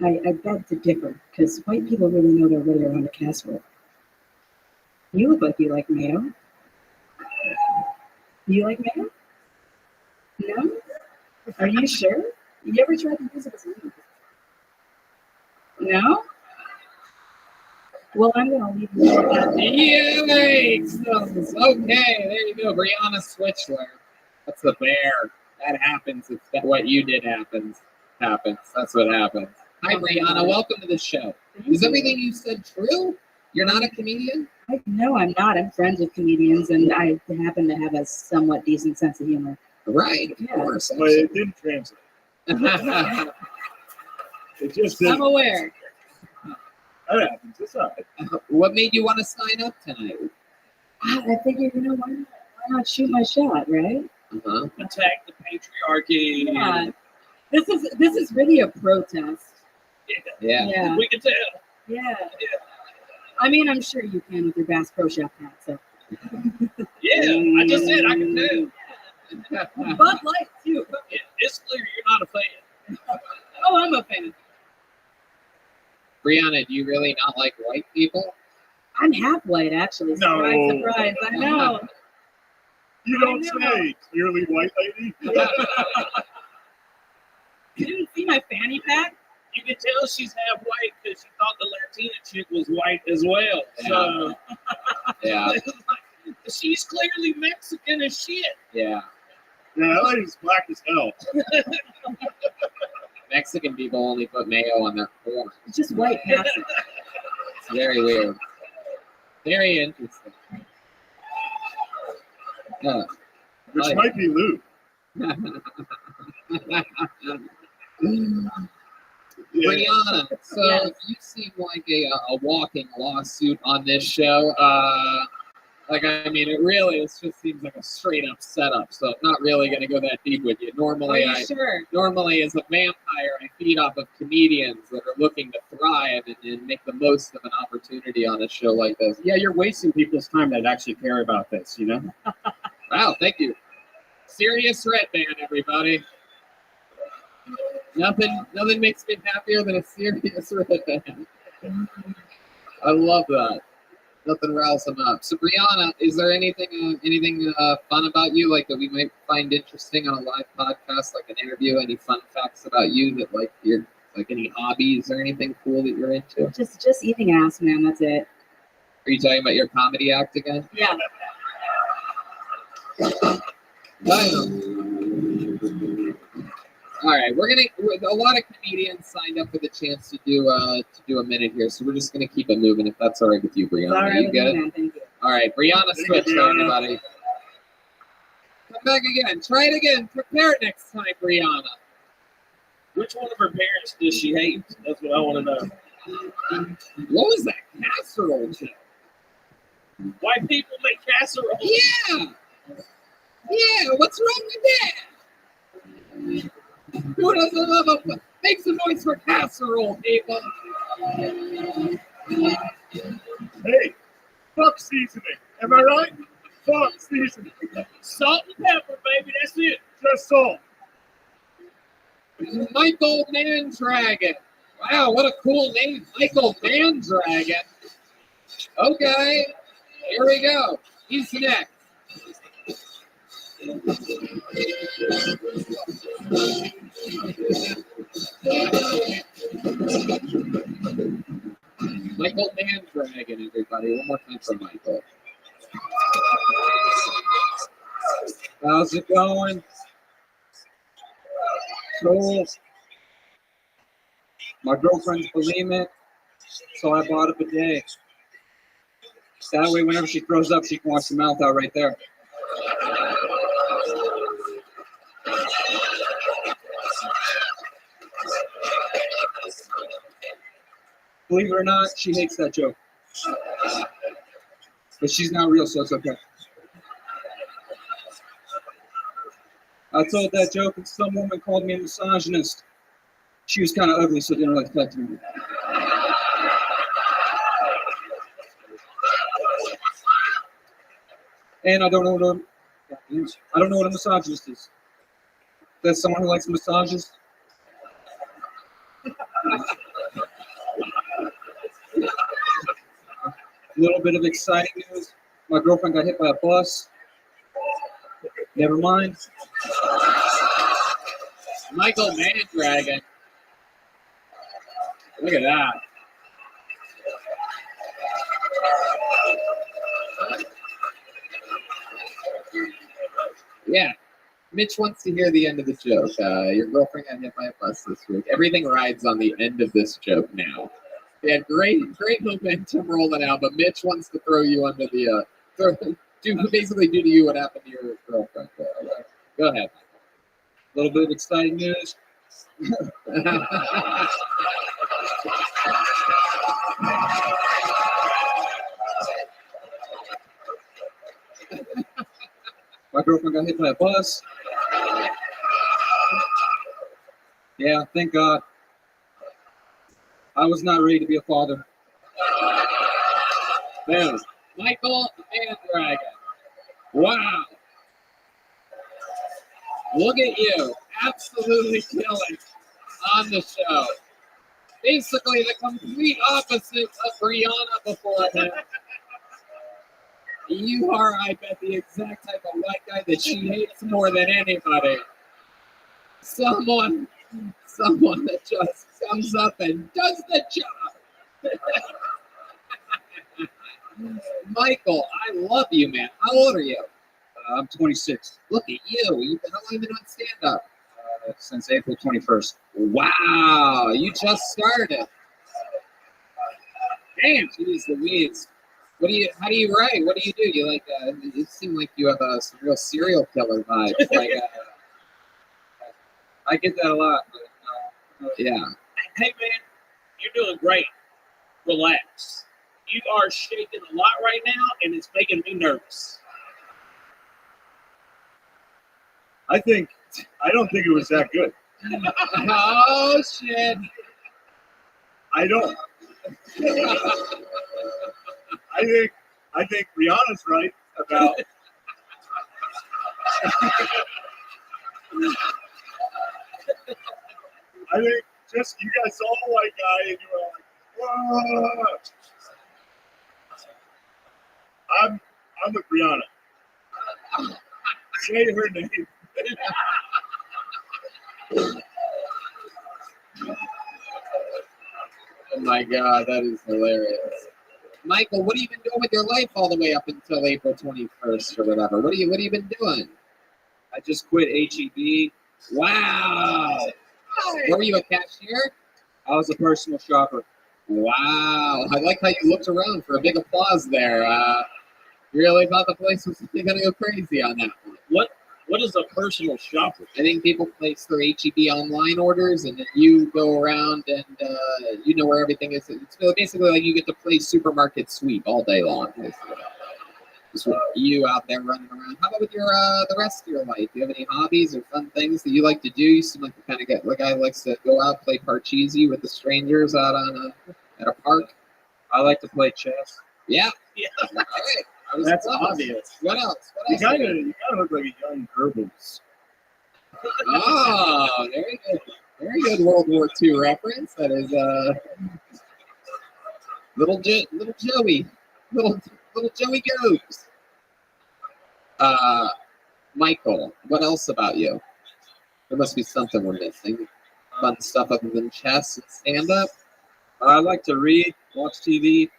I beg to differ, because white people really know their way around a casserole. You look like you like mayo. You like mayo? No? Are you sure? You ever tried to use it as a meat? No? Well, I'm going to leave you with that. Yikes! Okay, there you go. Brianna Switchler. That's the bear. That happens. It's that what you did happens. That's what happens. Hi, Brianna. Welcome to the show. Is everything you said true? You're not a comedian? No, I'm not. I'm friends with comedians, and I happen to have a somewhat decent sense of humor. Right, of course. But it didn't translate. It just didn't. I'm aware. That happens. It's all right. What made you want to sign up tonight? I figured, why not shoot my shot, right? Uh-huh. Attack the patriarchy. Yeah. This is really a protest. Yeah. We can tell. Yeah. I mean, I'm sure you can with your Bass Pro Shop hat, so. Yeah, I just said I can tell. Bud Light, too. It's clear you're not a fan. Oh, I'm a fan. Brianna, do you really not like white people? I'm half white, actually. Surprise, No. surprise. I know. You don't say. Clearly white lady. You didn't see my fanny pack? You can tell she's half white because she thought the Latina chick was white as well. So Yeah. she's clearly Mexican as shit. Yeah. Yeah, that lady's black as hell. Mexican people only put mayo on their corn. It's just white passing. It's very weird. Very interesting. Which might be Luke. Yeah. Brianna, so Yes. you seem like a walking lawsuit on this show. It just seems like a straight up setup. So I'm not really going to go that deep with you. Are you sure? Normally, as a vampire, I feed off of comedians that are looking to thrive and make the most of an opportunity on a show like this. Yeah, you're wasting people's time that actually care about this, Wow, thank you. Serious Red Band, everybody. Nothing makes me happier than a serious ribbon. I love that. Nothing riles them up. So Brianna, is there anything fun about you, like that we might find interesting on a live podcast, like an interview? Any fun facts about you that like you're like any hobbies or anything cool that you're into? Just eating ass, man. That's it. Are you talking about your comedy act again? Yeah. All right, a lot of comedians signed up for the chance to do a minute here, so we're just gonna keep it moving if that's all right with you, Brianna. All right, You good? man. Thank you. All right, Brianna Thank you, switched Brianna. everybody. Come back again. Try it again. Prepare it next time, Brianna. Which one of her parents does she hate? That's what I want to know. What was that casserole joke? Why people make casserole? Yeah. Yeah, what's wrong with that? Who doesn't love a... Make some noise for casserole, people. Hey, fuck seasoning. Am I right? Fuck seasoning. Salt and pepper, baby. That's it. Just salt. Michael Mandragon. Wow, what a cool name. Michael Mandragon. Okay, here we go. He's next. Michael Mandragon, everybody. One more time for Michael. How's it going? Cool. My girlfriend's bulimic, so I bought a bidet. That way, whenever she throws up, she can wash her mouth out right there. Believe it or not, she hates that joke. But she's not real, so it's okay. I told that joke and some woman called me a misogynist. She was kind of ugly, so it didn't really affect me. And I don't know what a misogynist is. That's someone who likes massages. A little bit of exciting news. My girlfriend got hit by a bus. Never mind. Michael Mandragon. Look at that. Yeah. Mitch wants to hear the end of the joke. Your girlfriend got hit by a bus this week. Everything rides on the end of this joke now. They had great momentum rolling out, but Mitch wants to throw you under the basically do to you what happened to your girlfriend. Go ahead. A little bit of exciting news. My girlfriend got hit by a bus. Yeah, thank God. I was not ready to be a father. There. Michael Mandragon. Wow. Look at you. Absolutely killing on the show. Basically the complete opposite of Brianna before him. You are, I bet, the exact type of white guy that she hates more than anybody. Someone that just comes up and does the job. Michael, I love you, man. How old are you? I'm 26. Look at you. You've been only been on stand-up Since April 21st. Wow, you just started. Damn, geez Louise. How do you write? What do you do? You like, it seems like you have some real serial killer vibes. Like, I get that a lot. But, yeah. Hey, man, you're doing great. Relax. You are shaking a lot right now, and it's making me nervous. I don't think it was that good. Oh, shit. I don't. I think Rihanna's right about. I think just you guys saw the white guy and you were like, whoa. I'm with Brianna. Say her name. Oh my God, that is hilarious. Michael, what have you been doing with your life all the way up until April 21st or whatever? What have you been doing? I just quit HEB. Wow. Where were you, a cashier? I was a personal shopper. Wow. I like how you looked around for a big applause there. Really thought the place was going to go crazy on that one. What is a personal shopper? I think people place their HEB online orders, and then you go around and you know where everything is. It's basically like you get to play supermarket sweep all day long. Basically. Just with you out there running around. How about with your the rest of your life? Do you have any hobbies or fun things that you like to do? You seem like the kind of guy who likes to go out, play parcheesi with the strangers out on at a park. I like to play chess. Yeah. Yeah. All right. That's obvious. What else? You kind of look like a young Goebbels. Oh, very good. Very good World War II reference. That is little Joey. Little Joey Goes. Michael, what else about you? There must be something we're missing. Fun stuff other than chess and stand-up? I like to read, watch TV.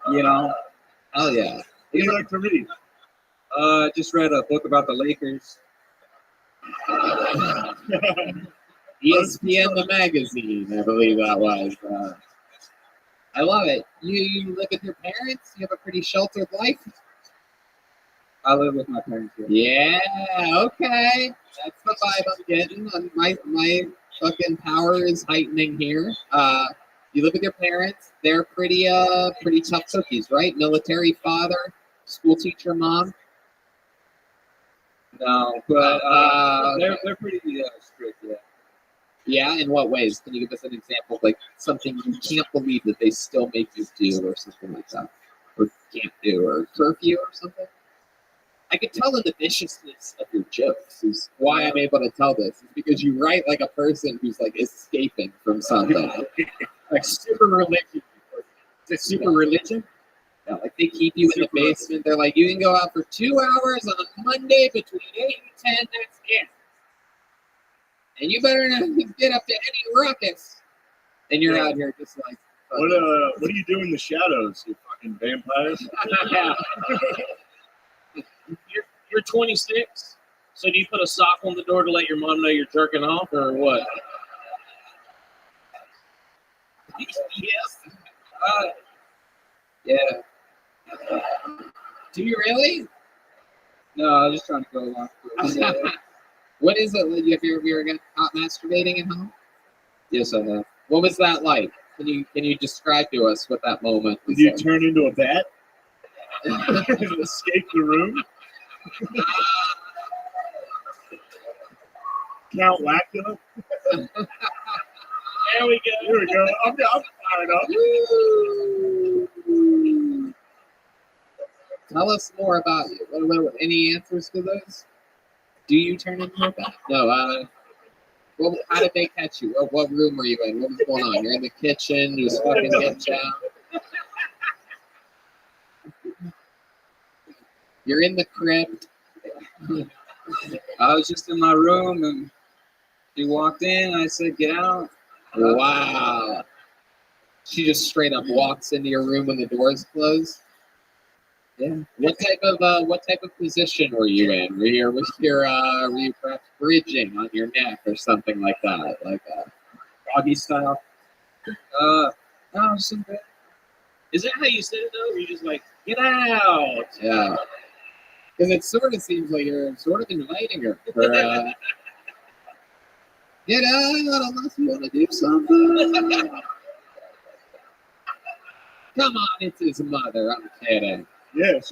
You know. Hell yeah. What do you like to read? Just read a book about the Lakers. ESPN the magazine, I believe that was. I love it. You live with your parents? You have a pretty sheltered life? I live with my parents. Here. Yeah, okay. That's the vibe I'm getting. My fucking power is heightening here. You live with your parents. They're pretty tough cookies, right? Military father, school teacher mom. No, but they're pretty strict. Yeah. Yeah, in what ways? Can you give us an example of like something you can't believe that they still make you do or something like that? Or can't do, or curfew or something? I could tell in the viciousness of your jokes is why I'm able to tell this. Is because you write like a person who's like escaping from something. Like super religion. Is it super religion? Yeah, like they keep you in the basement. They're like, you can go out for 2 hours on Monday between 8 and 10, that's it. And you better not get up to any ruckus. And you're out here just like. What do you do in the shadows, you fucking vampires? Yeah. You're 26, so do you put a sock on the door to let your mom know you're jerking off, or what? Yes. Yeah. Do you really? No, I was just trying to go along. What is it? Have you ever got caught masturbating at home? Yes, I have. What was that like? Can you describe to us what that moment was Did you like? turn into a bat? Escape the room? Count Lacula? There we go. Here we go. I'm fired up. Tell us more about you. What any answers to those? Do you turn into a bat? No. Well, how did they catch you? What room were you in? What was going on? You're in the kitchen. You just fucking get down. You're in the crypt. I was just in my room, and she walked in. I said, "Get out." Wow. She just straight up walks into your room when the doors close. Yeah. What type of position were you in? Were you perhaps bridging on your neck or something like that, like doggy style? No, something. Is that how you said it though? Or you just like, "Get out"? Yeah. Because it sort of seems like you're sort of inviting her for get out unless you want to do something. Come on, it's his mother. I'm kidding. Yeah, did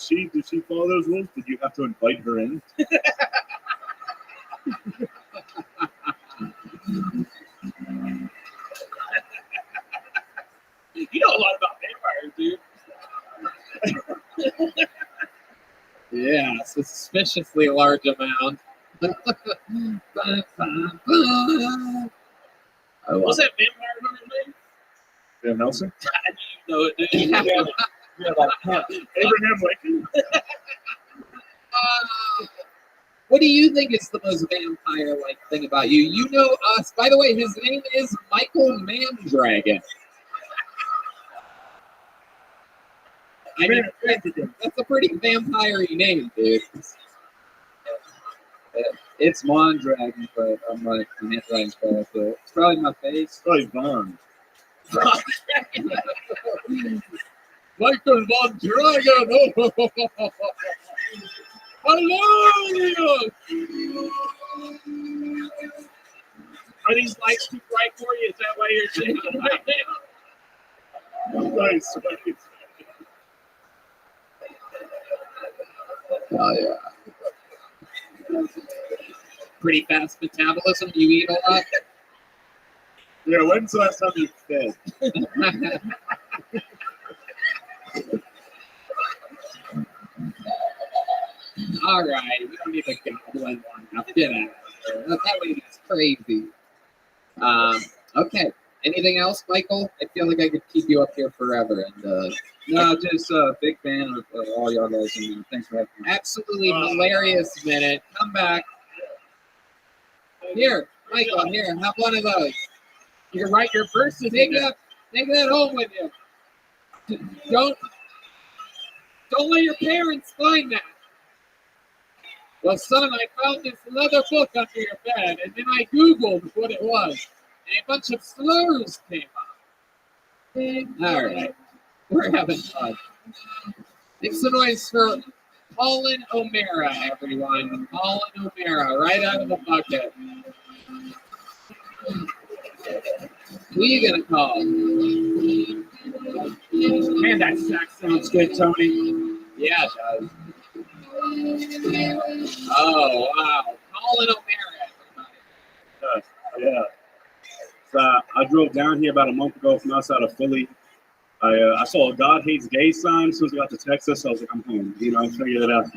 she follow those rules? Did you have to invite her in? You know a lot about vampires, dude. Yeah, it's a suspiciously large amount. I love What's it. that vampire hunter's name? Van Helsing? I didn't know it. Dude. You're like, huh. Abraham Lincoln? What do you think is the most vampire-like thing about you? You know us. By the way, his name is Michael Mandragon. I mean, that's a pretty vampire-y name, dude. It's Mondragon, but I'm like, Mondragon's character. It's probably my face. Probably Vaughn. Michael Mandragon! Hello! Are these lights too bright for you? Is that why you're shaking right now? Nice. Oh, yeah. Pretty fast metabolism. You eat a lot. Yeah, when's the last time you fed? All right, we don't need a goblin one. Now get out of here. That way it's crazy. Okay. Anything else, Michael? I feel like I could keep you up here forever. And No, just a big fan of all y'all guys. And thanks for having me. absolutely hilarious minute. Come back. Here, Michael. Here, have one of those. You can write your verses. Take that home with you. Don't let your parents find that. Well, son, I found this leather book under your bed, and then I Googled what it was, and a bunch of slurs came up. All right, we're having fun. Make some noise for Colin O'Mara, everyone. Colin O'Mara, right out of the bucket. Who are you gonna call? Man, that sax sounds good, Tony. Yeah, it does. Oh, wow. Colin O'Mara. Yeah. So I drove down here about a month ago from outside of Philly. I saw a God Hates Gay sign as soon as I got to Texas. I was like, I'm home. You know, I figured it out.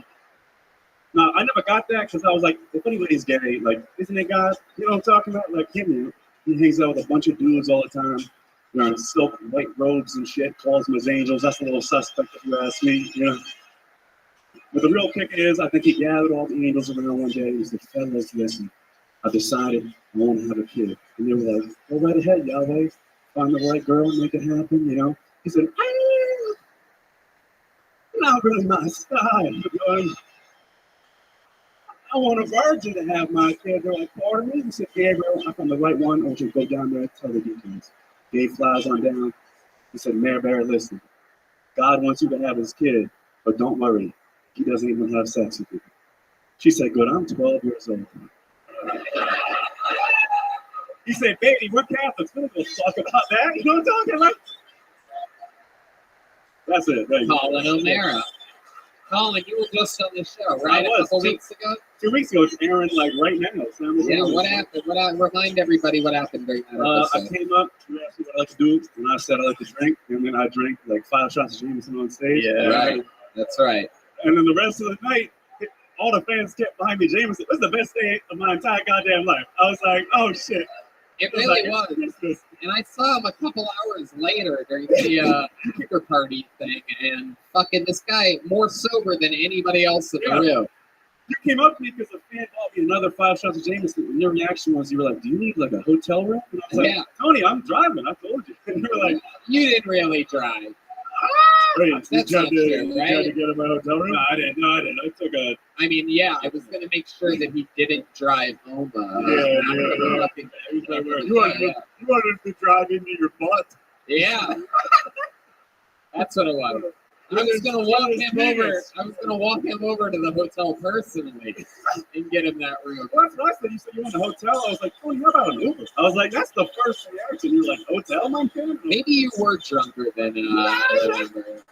No, I never got that because I was like, if anybody's gay, like, isn't it God? You know what I'm talking about? Like him, he hangs out with a bunch of dudes all the time. You know, in silk white robes and shit, calls them as angels. That's a little suspect if you ask me, you know. But the real kicker is, I think he gathered all the angels around one day. He said, fellas, listen, I decided I want to have a kid. And they were like, go right ahead, Yahweh. Find the right girl, make it happen, you know. He said, not really my style. You know? I want a virgin to have my kid. They're like, pardon me? He said, Gabriel, I found the right one. I want you to go down there and tell the deacons. Gabe flies on down. He said, Mary Bear, listen, God wants you to have his kid, but don't worry. He doesn't even have sex with you. She said, good, I'm 12 years old. He said, baby, we're Catholics. We're going to talk about that. You know what I'm talking about? That's it. Thank you. Colin O'Mara. Colin, you were just on the show, right? I was. A couple weeks ago? 2 weeks ago, it's airing like right now. Yeah, what happened? Remind everybody what happened during that I episode. came up, you asked me what I like to do, and I said I like to drink, and then I drank like 5 shots of Jameson on stage. Yeah. Right. That's right. And then the rest of the night, all the fans kept buying me Jameson. It was the best day of my entire goddamn life. I was like, oh shit. It was really like, was. And I saw him a couple hours later during the kicker party thing, and fucking this guy more sober than anybody else in the room. You came up to me because a fan bought me another 5 shots of Jameson, and your reaction was, you were like, do you need like a hotel room? And I was like, Yeah. Tony, I'm driving. I told you. And you were like, You didn't really drive. wait, That's you tried not to true, you tried right? to get him a hotel room? No, I didn't. I took a... I mean, yeah, I was going to make sure that he didn't drive home. You wanted to drive into your butt. Yeah. That's what it was. I was gonna walk him over. I was gonna walk him over to the hotel personally and get him that room. Well, that's what I said. You said you want a hotel. I was like, oh, how about an Uber? I was like, that's the first reaction. You're like, hotel, my kid? Maybe you were drunker than I remember.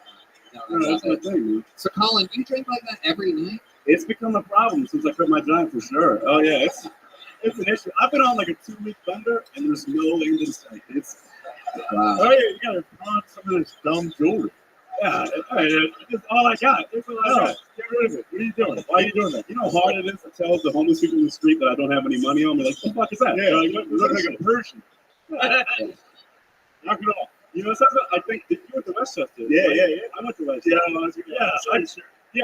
No, That's my thing, man. so, Colin, you drink like that every night? It's become a problem since I quit my job for sure. Oh yeah, it's an issue. I've been on like a 2-week bender and there's no end in sight. It's Wow. oh yeah, you gotta pawn some of this dumb jewelry. Yeah, it's all I got. It's all I got. Get rid of it. What are you doing? Why are you doing that? You know how hard it is to tell the homeless people in the street that I don't have any money on me? Like, what the fuck is that? Yeah, like, look like a Persian. Knock it off. You know, something I think you went to Westchester. Yeah. I went to Westchester.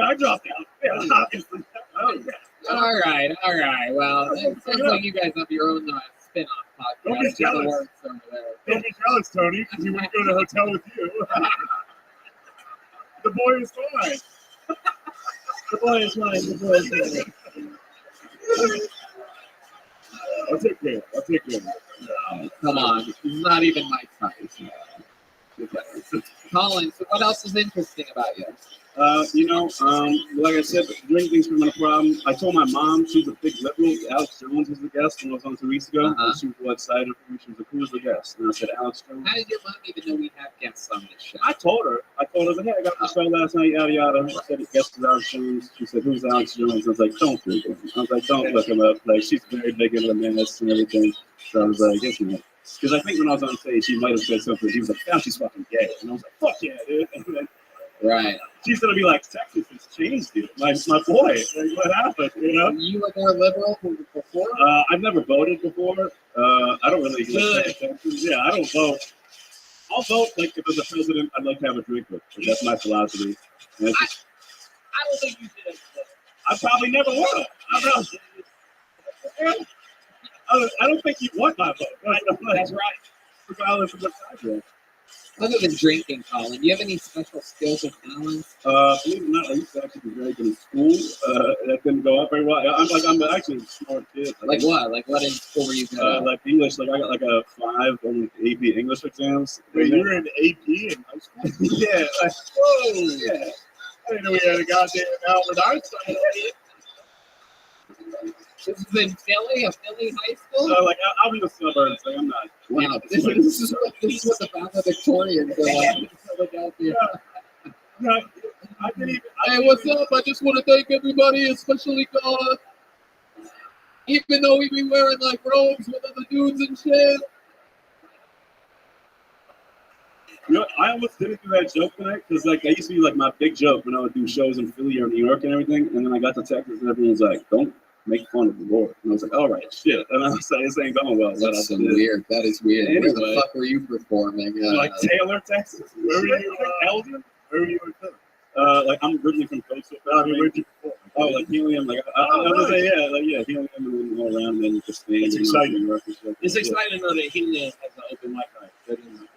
I dropped out. Yeah, obviously. All right. Well, it sounds like you guys have your own spin-off podcast. Don't be with the jealous. works over there. Don't be jealous, Tony, because he wouldn't go to the hotel with you. The boy is fine. The boy is mine. The boy is mine. I'll take care. No. Come on, it's not even my size. Colin, so what else is interesting about you? Like I said, drinking been a problem. I told my mom she's a big liberal. Alex Jones was the guest when I was on 2 weeks ago. Uh-huh. She was real excited for me. She was like, "Who was the guest?" And I said, "Alex Jones." How did your mom even know we have guests on this show? I told her, "Hey, I got the show last night, yada yada." I said, "Guest is Alex Jones." She said, "Who's Alex Jones?" I was like, "Don't Google him." I was like, "Don't look him up." Like, she's very big into the menace and everything. So I was like, "Yes, you know." Because I think when I was on stage, she might have said something. She was like, "Now she's fucking gay," and I was like, "Fuck yeah, dude!" And then Right. she's gonna be like, "Texas has changed you, my boy. Like, what happened?" You know. You were more liberal before? I've never voted before. I don't really pay attention. Yeah, I don't vote. I'll vote like if there's a president I'd like to have a drink with. But that's my philosophy. And it's just, I don't think you did. I probably never will. I don't think you want my vote. That's right. Regardless of what side you're on. Other than drinking, Colin, do you have any special skills or talents? Believe it or not, I used to actually be very good in school. That didn't go up very well. I'm actually a smart kid. Like what? Like what in school were you good at? Like English. Like I got like a 5 on AP English exams. Wait, you were in AP in high school? Yeah. Like, Whoa! yeah. I didn't know we had a goddamn Albert Einstein. This is in Philly, a Philly high school? Like I'm in the suburbs. Like I'm not. Wow, this is what the valedictorians are like in Philadelphia. No, I didn't even. Hey, what's up? I just want to thank everybody, especially God. Even though we be wearing like robes with other dudes and shit. You know, I almost didn't do that joke tonight because like that used to be like my big joke when I would do shows in Philly or New York and everything. And then I got to Texas and everyone was like, "Don't make fun of the Lord." And I was like, "All right, shit." And I was like, "This ain't going well." That's so weird. That is weird. Where the Anyway. fuck were you performing? Like Taylor, Texas. Where were you? Elgin? Where were you in Philly? Like I'm originally from Coastal. Where'd you perform? Oh, like Helium. Like I was nice. Helium and then all around and then just stand. It's exciting. New York and stuff. It's exciting to know that Helium has an open mic night.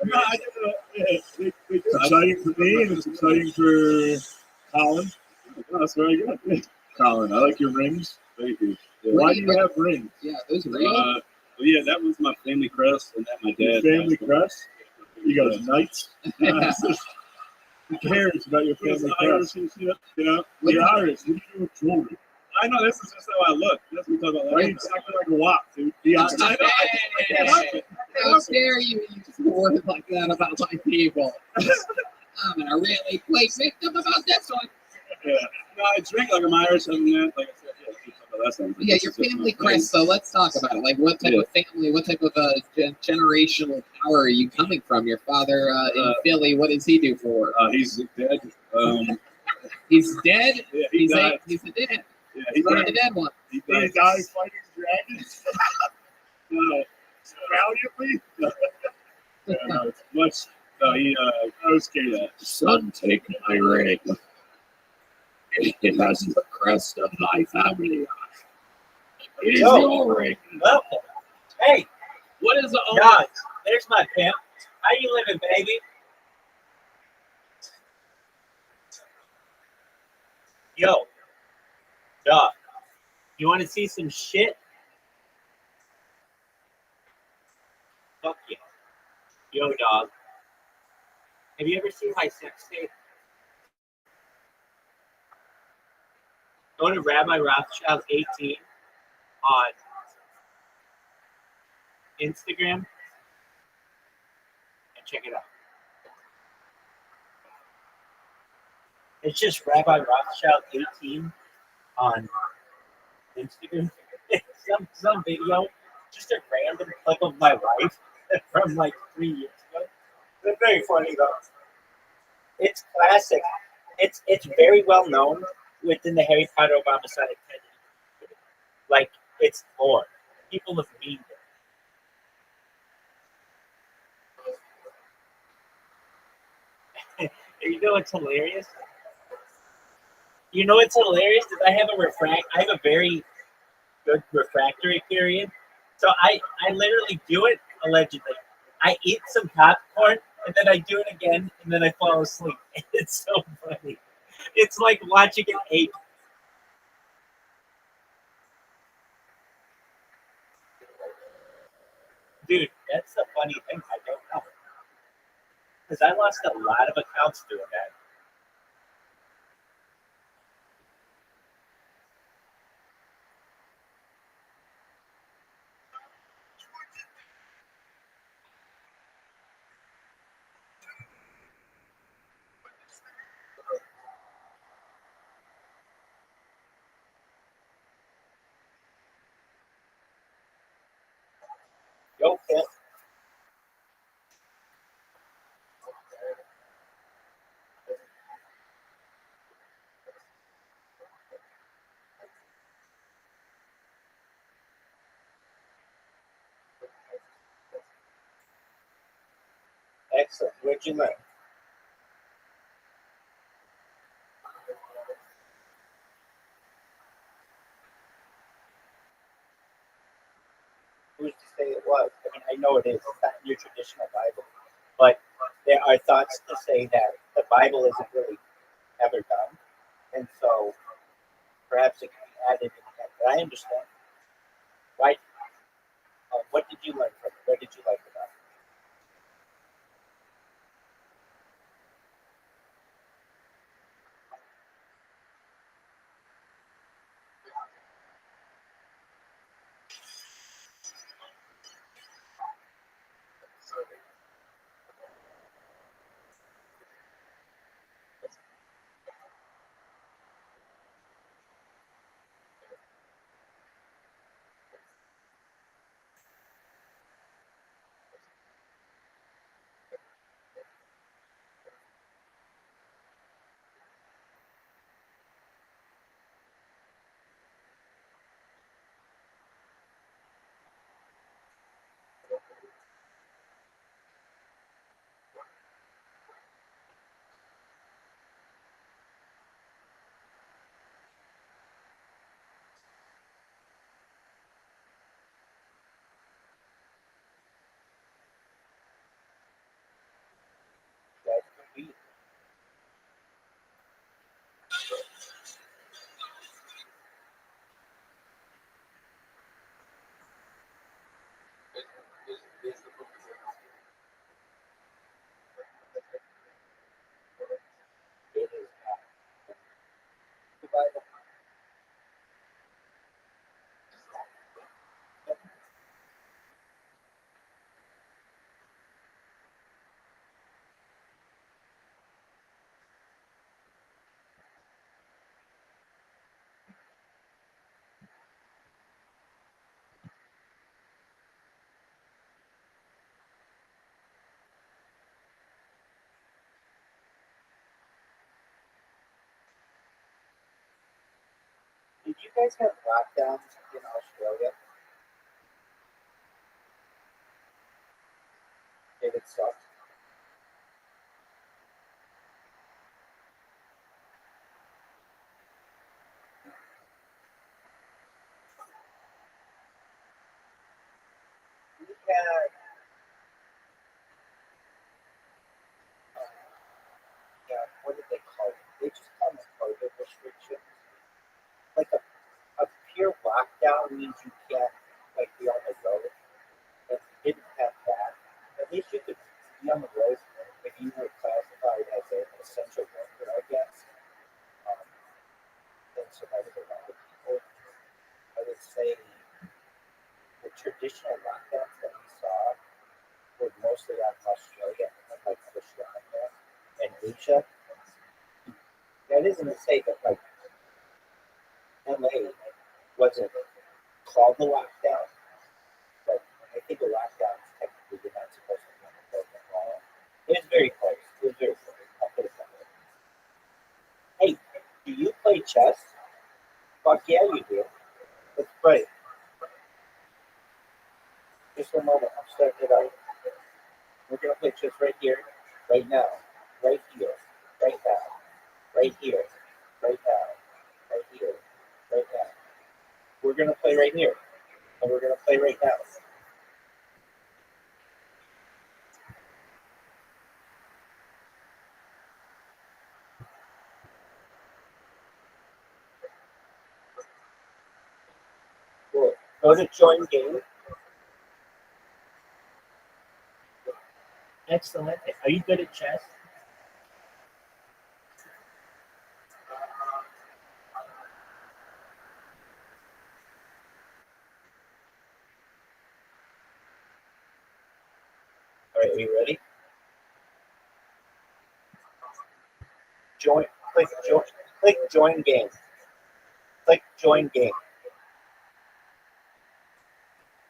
No, I didn't know. Yeah, they do. It's exciting for me and it's exciting for Colin. Oh, that's very good. Colin, I like your rings. Thank you. Yeah. Why do you have rings? Yeah, those are real. Well, yeah, that was my family crest, and that my Your dad. family crest? You got knights? Who cares about your family Irish crest? and shit, you know. You're Irish. What do you do with jewelry? I know this is just how I look. That's what we talk about. Why are you acting like a wop, dude? Be honest. I know. I can't help it. How dare you use words like that about my people? I'm gonna really play victim about this one. Yeah. No, I drink like I'm Irish. Other than that, like I said, yeah, we talk about that stuff. Yeah, your family crest, though. Let's talk about it. Like, what type of family, what type of generational power are you coming from? Your father in Philly, what does he do for work? He's dead. He's dead? Yeah, he died. He's a dead. Yeah, He's one of the dead ones. He Did he died. die fighting dragons? No. Valiantly? Yeah, no, it's much. No, he. I was scared. Yeah. Son, take my ring. It has the crest of my family. It is Yo. your ring. Welcome. Hey, What is the Dog, there's my pimp. How you living, baby? Yo, dog, you want to see some shit? Fuck yeah. Yo, dog, have you ever seen my sex tape? Go to Rabbi Rothschild 18 on Instagram and check it out. It's just Rabbi Rothschild 18 on Instagram. some video, just a random clip of my life from like 3 years ago. It's very funny though. It's classic. It's very well known within the Harry Potter Obama side of Like it's lore. People have memed it. You know what's hilarious? You know what's hilarious is I have a very good refractory period. So I literally do it allegedly. I eat some popcorn and then I do it again and then I fall asleep. It's so funny. It's like watching an ape. Dude, that's the funny thing. I don't know. Because I lost a lot of accounts doing that. Yo, Phil. Excellent. Where'd you learn? Who's to say it was? I mean, I know it is. It's not in your traditional Bible. But there are thoughts to say that the Bible isn't really ever done. And so perhaps it can be added in that. But I understand. Why? What did you learn from it? What did you like about it? That could be. It is not. The Bible. Did you guys have lockdowns in Australia? Did it suck? We had, yeah, what did they call it? They just call them COVID restrictions. Like a pure lockdown means you can't like be on the road. If you didn't have that, at least you could be on the road if you were classified as an essential worker, I guess. Um, and so that was a lot of people. I would say the traditional lockdowns that we saw were mostly out of Australia and like Australia and Asia. That isn't to say that like LA wasn't called the lockdown, but I think the lockdown is technically you're not supposed to be on the road at all. It was very close. It was very close. I'll put it that way. Hey, do you play chess? Fuck yeah, you do. Let's play. Just a moment. I'm starting it out. We're gonna play chess right here, right now, right here. Right now. Right here. Right now. Right here. Right now. We're gonna play right here. And we're gonna play right now. Cool. Go to join game. Excellent. Are you good at chess? All right, are you ready? Join. Click join game. Click join game.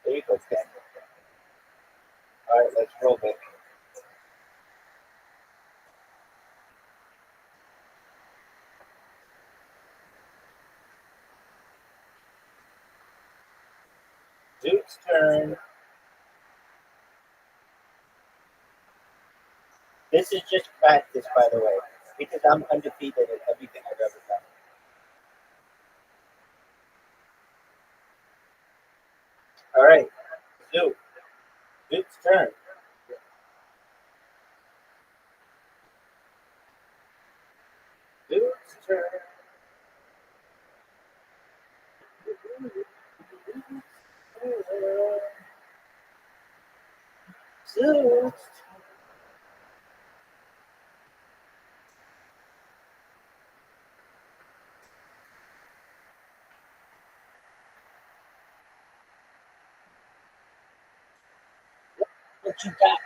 There you go, Ken. All right, let's roll it. Duke's turn. This is just practice, by the way, because I'm undefeated in everything I've ever done. All right, Duke. Duke's turn. Duke's turn. Duke's What you got?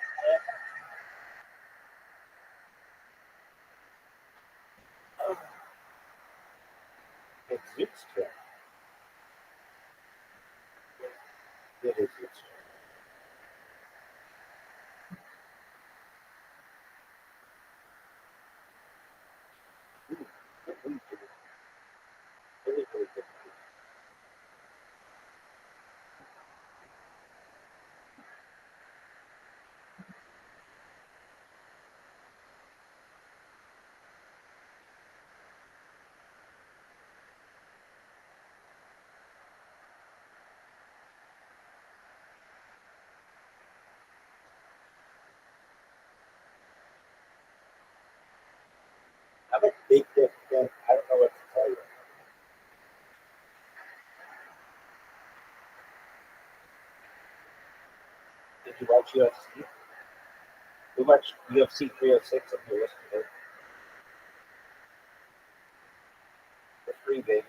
It's Duke's turn. It is Duke's turn. Really, really good. I'm a big fan. I don't know what to tell you. Did you watch UFC? We watched UFC 306 up here yesterday. For free, baby.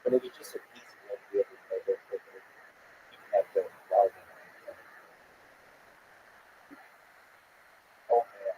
But if it's just a piece of like the other flavor, you can have the volume. Oh man.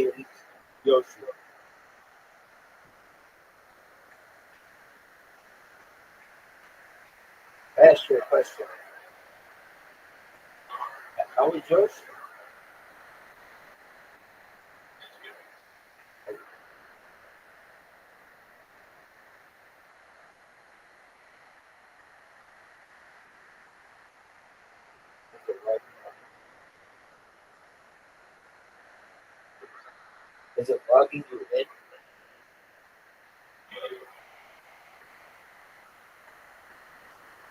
is Yoshi. I asked you a question. How is Yoshi? Is it logging you in?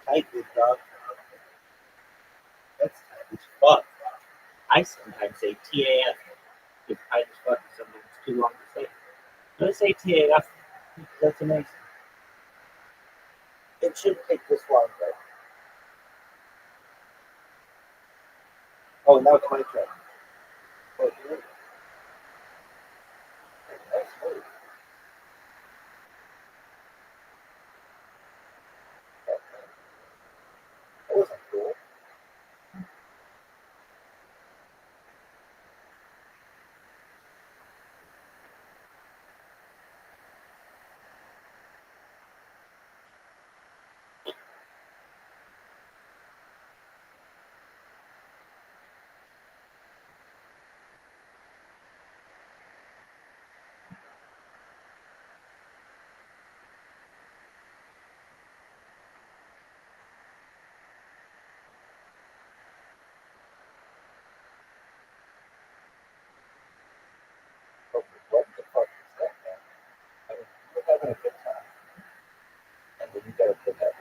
Type it, dog. That's tight as fuck. I sometimes say TAF. If tight as fuck is something that's too long to say. Let's say TAF. That's amazing. It shouldn't take this long, though. Oh, now it's my turn. Oh, really? That's smooth. That wasn't cool. Oh, what the fuck is that, man? I mean, you're having a good time. And then you gotta put that.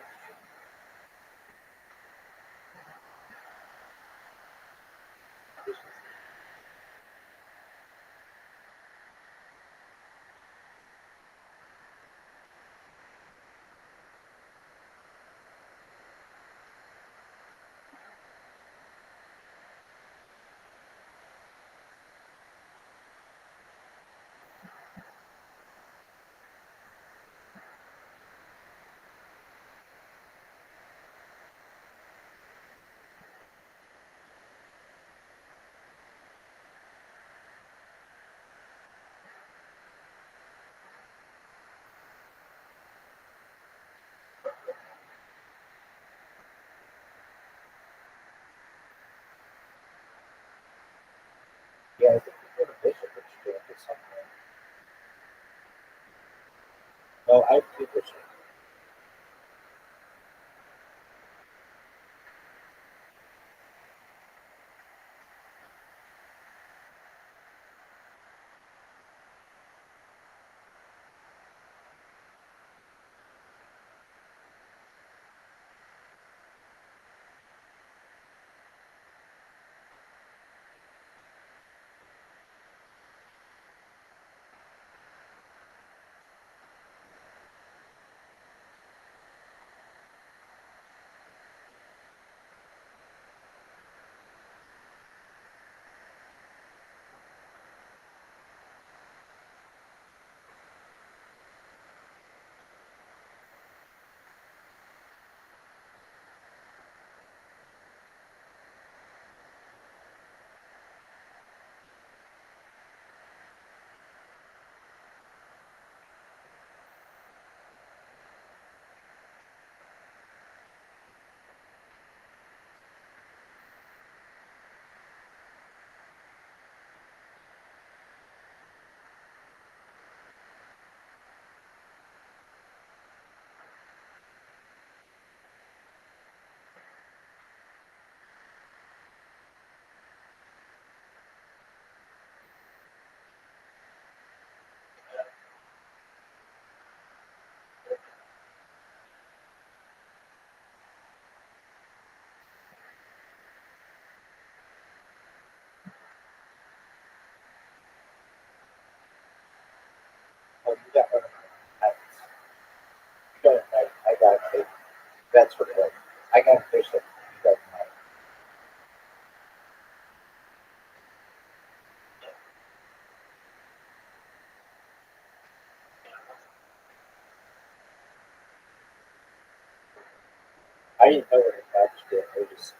Yeah, I think you go to Bishop Exchange or something. No, I have two Bishop. Oh, you got one of my nights. You got a night. I got a tape. That's what it was. I got a Bishop. You got a night. I didn't know what it matched it. It was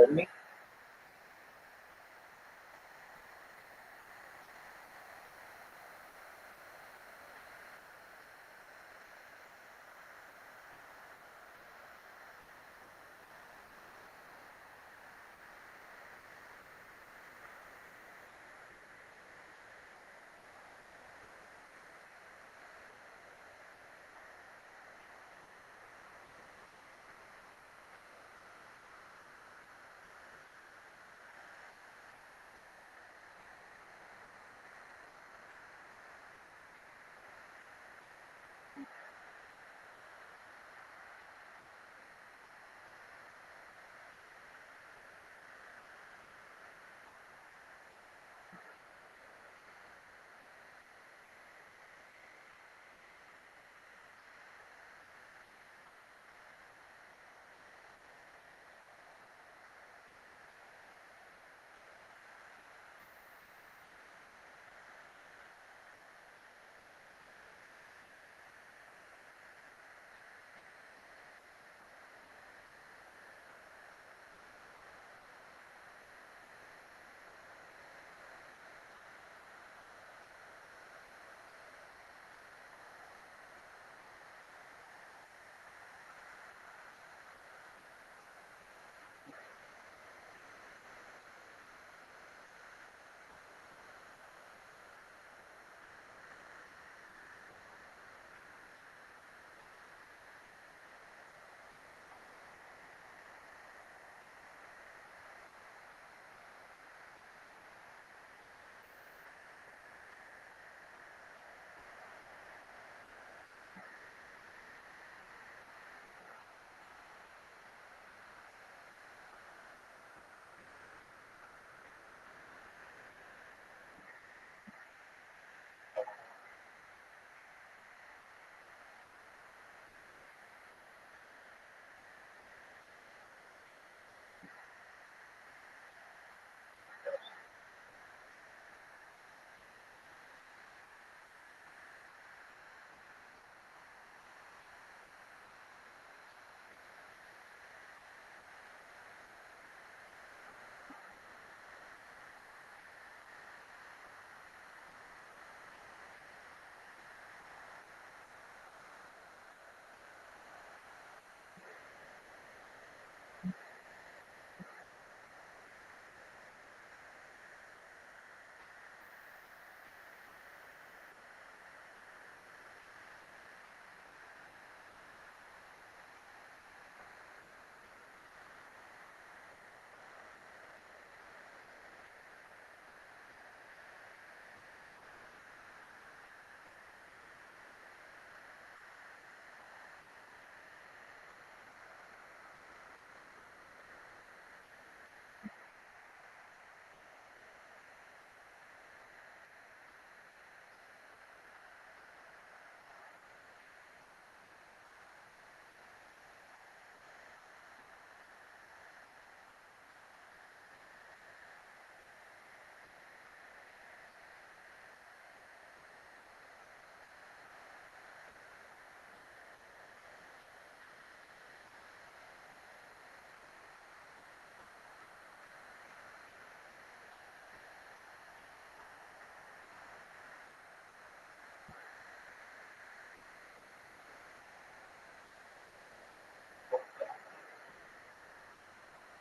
Pardon me?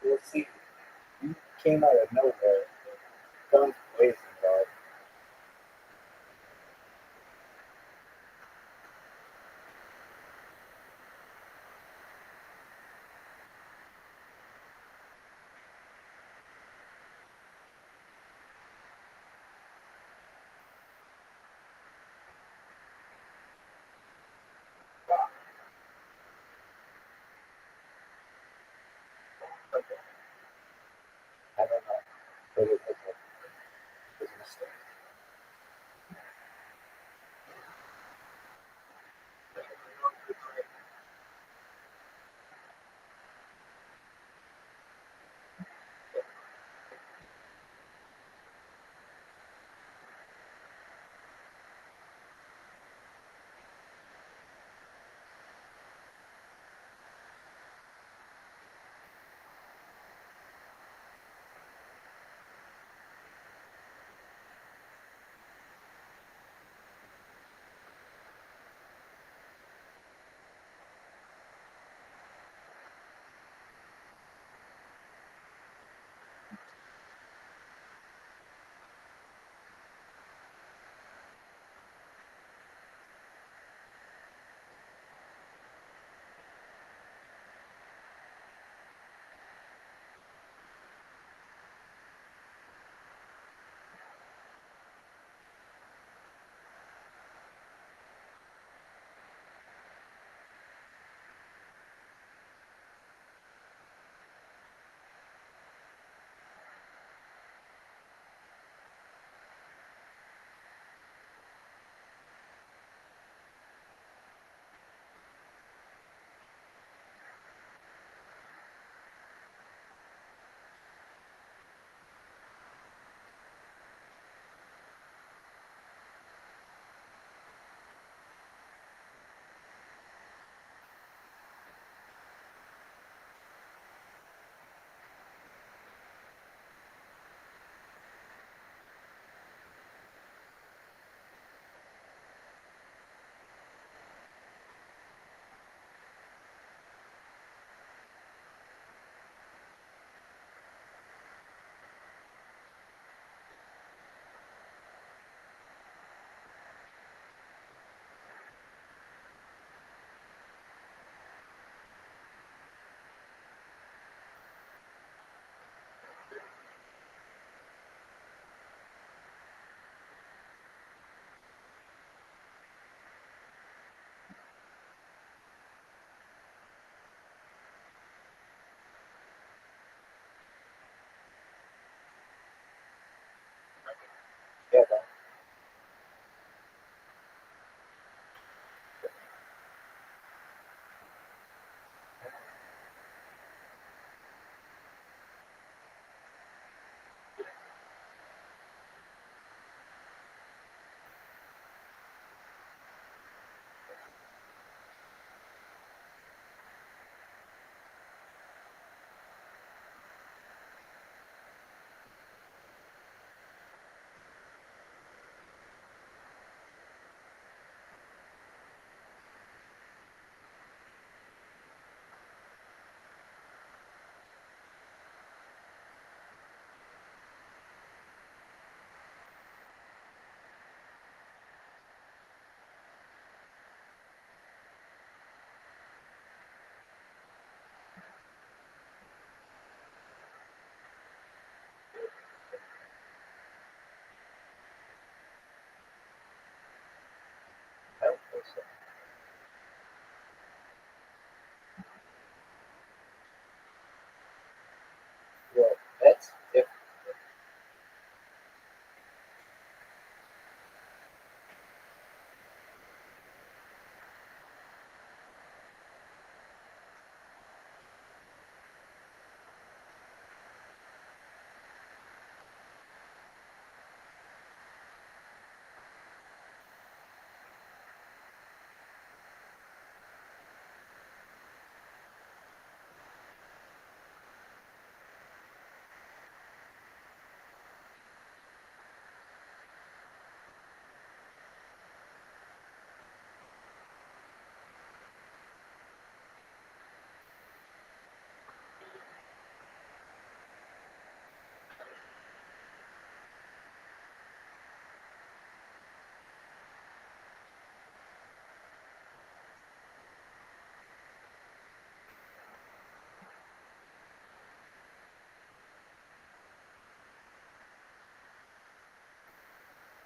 We'll see. You came out of nowhere. Guns blazing, dog. I don't know. But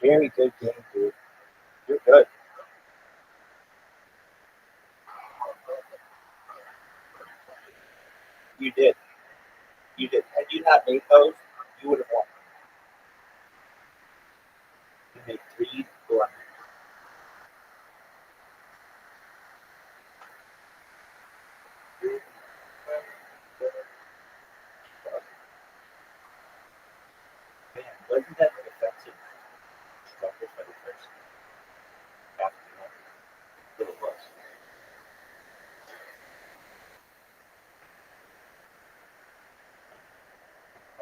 Very good game, dude. You're good. You did. You did. Had you not made those, you would have won. You made 3 4. Man, wasn't that an offensive struggle for the first half of the match? It was.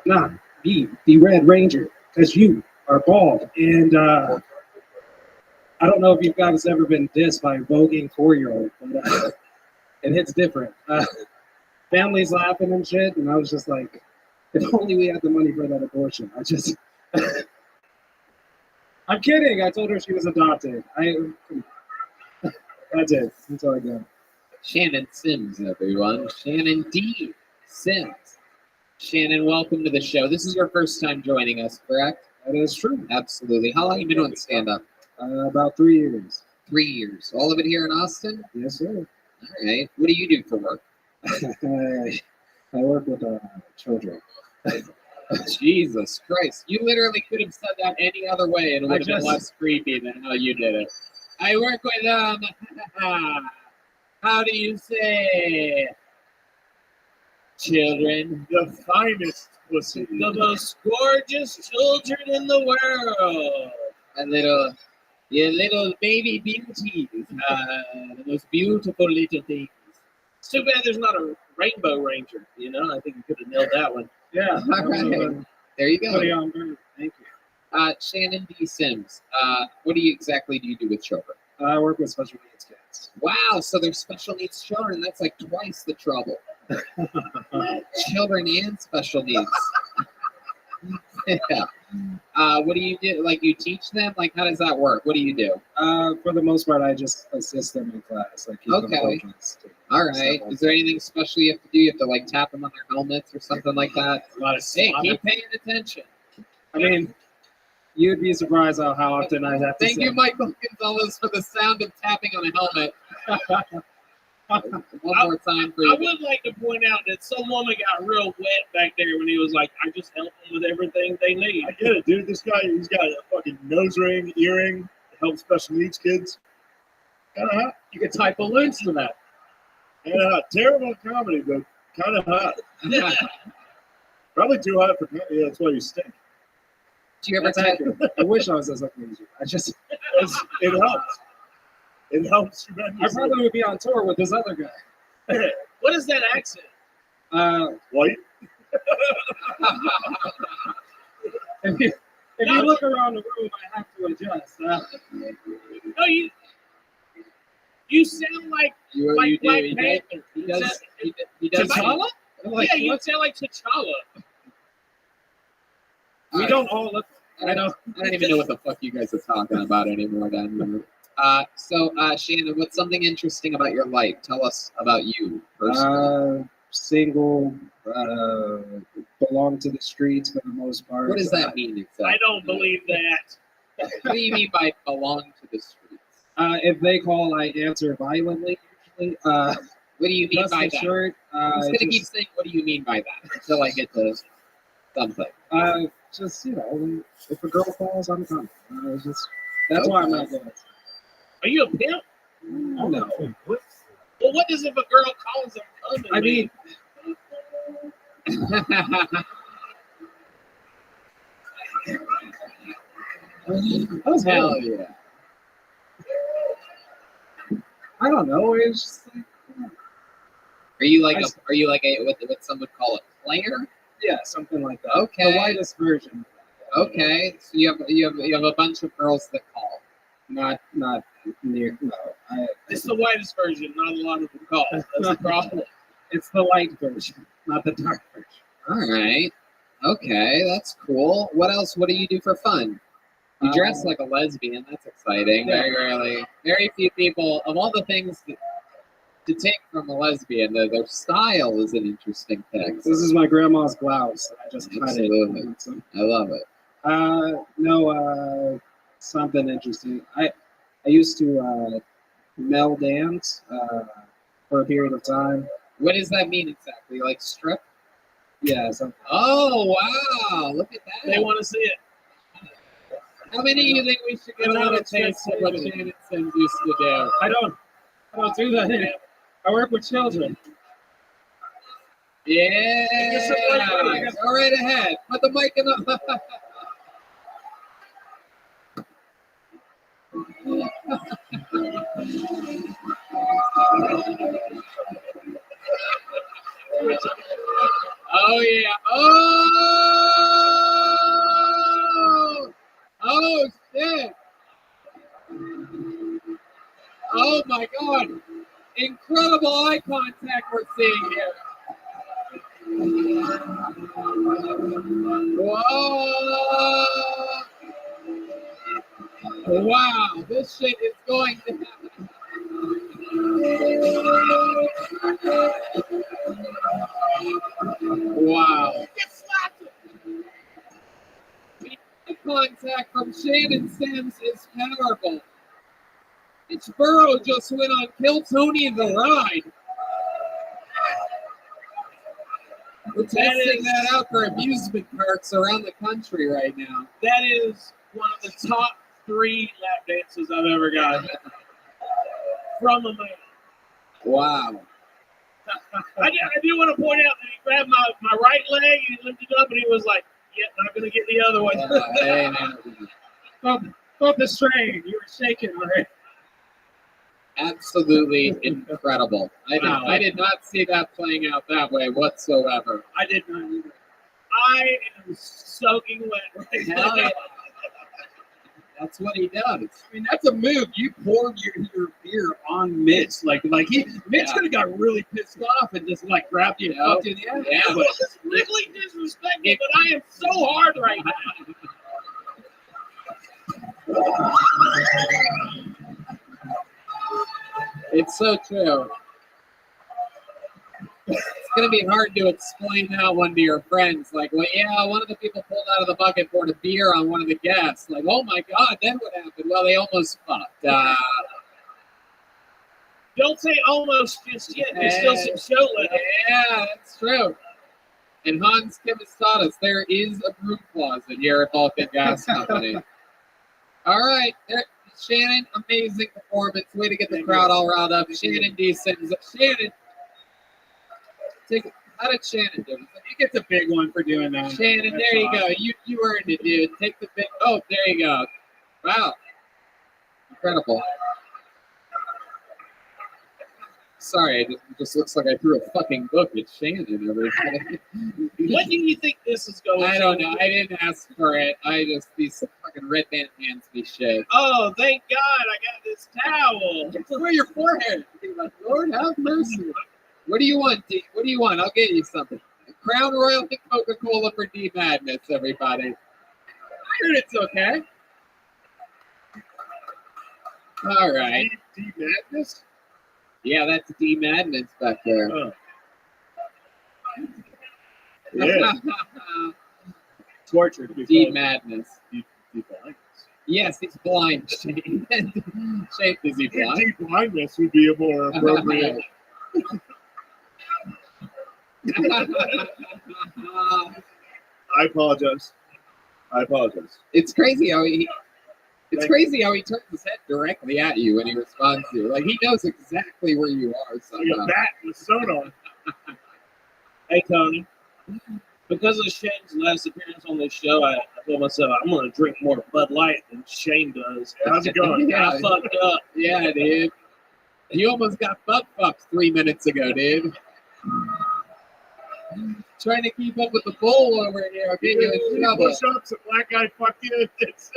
Nah, the Red Ranger, because you are bald. And I don't know if you guys ever been dissed by a voguing 4-year-old, but it hits different. Families laughing and shit, and I was just like, if only we had the money for that abortion. I'm kidding. I told her she was adopted. That's it. That's all I got. Shannon Sims, everyone. Shannon D. Sims. Shannon, welcome to the show. This is your first time joining us, correct? That is true. Absolutely. How long have you been doing stand-up? About 3 years. 3 years. All of it here in Austin? Yes, sir. All right. What do you do for work? I work with children. Jesus Christ. You literally could have said that any other way and it would have been less creepy than how you did it. I work with, how do you say? Children. The finest pussy. The most gorgeous children in the world. Your little baby beauties. The most beautiful little things. It's too bad there's not a Rainbow Ranger. You know, I think you could have nailed that one. Yeah. All right. There you go. Thank you. Shannon D. Sims. What exactly do you do with children? I work with special needs kids. Wow, so they're special needs children. That's like twice the trouble. Children and special needs. Yeah. What do you do? Like, you teach them? Like, how does that work? What do you do? For the most part, I just assist them in class. Like, keep them focused. All right. Is there anything special you have to do? You have to, like, tap them on their helmets or something like that? Hey, keep paying attention. I mean, you'd be surprised how often I have to Thank you, Michael Gonzalez, for the sound of tapping on a helmet. One more time for you. I would like to point out that some woman got real wet back there when he was like, I just help them with everything they need. I get it, dude. This guy, he's got a fucking nose ring, earring, help special needs kids. Kind of hot. You could tie balloons to that. Kind of hot. Terrible comedy, but kind of hot. Probably too hot for comedy. Yeah, that's why you stink. Do you ever tap? I wish I was as lucky as you. It helps. It helps you. I probably would be on tour with this other guy. What is that accent? White. If you look around the room, I have to adjust. No, you sound like Black Panther. He does. T'Challa? Yeah, you sound like T'Challa. We don't all look. I don't even know what the fuck you guys are talking about anymore down here. So, Shannon, what's something interesting about your life? Tell us about you personally. Single, belong to the streets for the most part. What does that mean exactly? I don't believe that. What do you mean by belong to the streets? If they call, I answer violently, usually. What do you mean by that? Shirt, I'm just going to keep saying, what do you mean by that? Until I get to something. Just, if a girl calls, I'm coming. That's why I'm not going. Are you a pimp? No. Well, what does if a girl calls them coming? I mean, hell yeah. I don't know. It's just like, are you like a what some would call a player? Yeah, something like that. Okay. The lightest version. Okay. So you have a bunch of girls that call. Not near. No, it's the whitest version. Not a lot of them call. That's the problem. It's the light version, not the dark version. All right. Okay, that's cool. What else? What do you do for fun? You dress like a lesbian. That's exciting. Yeah. Very few people of all the things to take from a lesbian, their style is an interesting thing. This is my grandma's blouse. I just cut it. I love it. No. something interesting. I used to mel dance for a period of time. What does that mean exactly? Like strip? Yeah, something. Oh wow! Look at that. They want to see it. How many do you think we should get a little taste of what Shannon Sims used to do? I don't do that. I work with children. Yeah. Go right ahead. Put the mic in the. Oh yeah. Oh. Oh shit. Oh my god. Incredible eye contact we're seeing here. Whoa. Wow, this shit is going to happen. Wow. The eye contact from Shannon Sims is powerful. Its Burrow just went on Kill Tony the Ride. We're testing that out for amusement parks around the country right now. That is one of the top 3 lap dances I've ever gotten from a man. Wow. I do want to point out that he grabbed my right leg and he lifted up and he was like, "Yeah, not gonna get the other one." Bump the strain. You were shaking already. Absolutely incredible. I did not see that playing out that way whatsoever. I did not either. I am soaking wet right now. Yeah. That's what he does. I mean, that's a move. You poured your beer on Mitch. Mitch could have got really pissed off and just grabbed you and fucked you in the ass. Yeah, but it's really disrespectful, but I am so hard right now. It's so true. It's going to be hard to explain that one to your friends. One of the people pulled out of the bucket, poured a beer on one of the guests. Oh my God, then what happened? Well, they almost fucked. Don't say almost just yet. There's still some show left. Yeah, that's true. And Hans Kim has taught us there is a brew closet here at Vulcan Gas Company. All right. Shannon, amazing performance. Way to get the crowd all riled up. Shannon D. Sims. Shannon. How did Shannon do? He gets a big one for doing that. Shannon, there you go. You earned it, dude. Take the big. Oh, there you go. Wow. Incredible. Sorry, it just looks like I threw a fucking book at Shannon every day. What do you think this is going I don't know. I didn't ask for it. These fucking red band hands be shit. Oh, thank God I got this towel. It's over your forehead. Lord have mercy. What do you want, D? What do you want? I'll get you something. Crown Royal and Coca-Cola for D Madness, everybody. I heard it's okay. All right. D Madness? Yeah, that's D Madness back there. Oh. Yeah. Torture. D Madness. D blindness. Yes, he's blind. Shane, is he blind? D blindness would be a more appropriate. I apologize. It's crazy how he turns his head directly at you when he responds to you. He knows exactly where you are. Like a bat with sonar. Hey, Tony. Because of Shane's last appearance on this show, I told myself I'm going to drink more Bud Light than Shane does. How's it going? Yeah, I fucked up. Yeah, dude. You almost got butt fucked 3 minutes ago, dude. Trying to keep up with the bull over here. I'll get you in trouble. Push-ups, a black guy fuck you. It's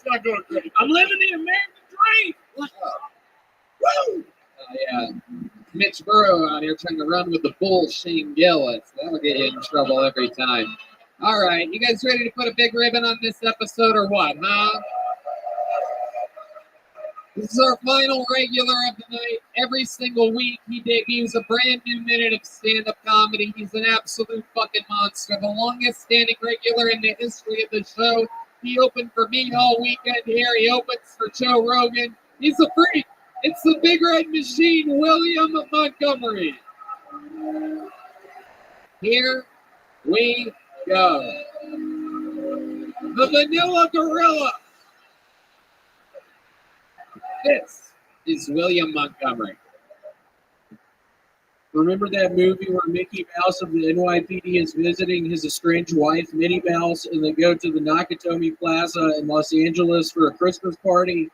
not going great. I'm living the American dream. Woo! Yeah. Mitch Burrow out here trying to run with the bull, Shane Gillis. That'll get you in trouble every time. All right, you guys ready to put a big ribbon on this episode or what, huh? This is our final regular of the night. Every single week, he debuts a brand new minute of stand-up comedy. He's an absolute fucking monster. The longest standing regular in the history of the show. He opened for me all weekend here. He opens for Joe Rogan. He's a freak. It's the Big Red Machine, William Montgomery. Here we go. The Vanilla Gorilla. This is William Montgomery. Remember that movie where Mickey Mouse of the NYPD is visiting his estranged wife, Minnie Mouse, and they go to the Nakatomi Plaza in Los Angeles for a Christmas party,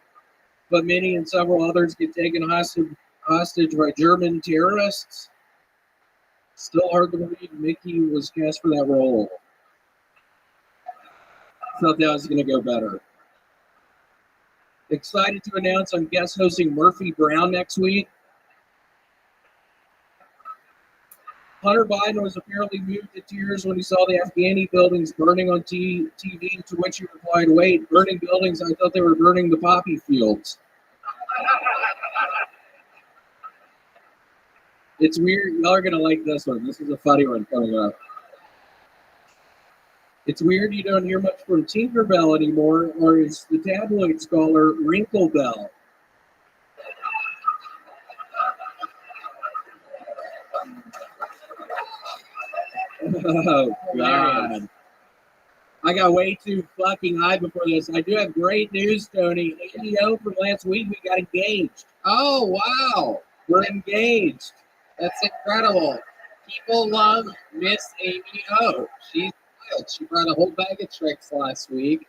but Minnie and several others get taken hostage by German terrorists? Still hard to believe Mickey was cast for that role. Thought that was going to go better. Excited to announce I'm guest hosting Murphy Brown next week. Hunter Biden was apparently moved to tears when he saw the Afghani buildings burning on TV, to which he replied, "Wait, burning buildings? I thought they were burning the poppy fields." It's weird. Y'all are going to like this one. This is a funny one coming up. It's weird you don't hear much from Tinkerbell anymore, or as the tabloids call her, Wrinkle Bell. Oh, God. I got way too fucking high before this. I do have great news, Tony. ADO from last week, we got engaged. Oh, wow. We're engaged. That's incredible. People love Miss Amy O. She's wild. She brought a whole bag of tricks last week.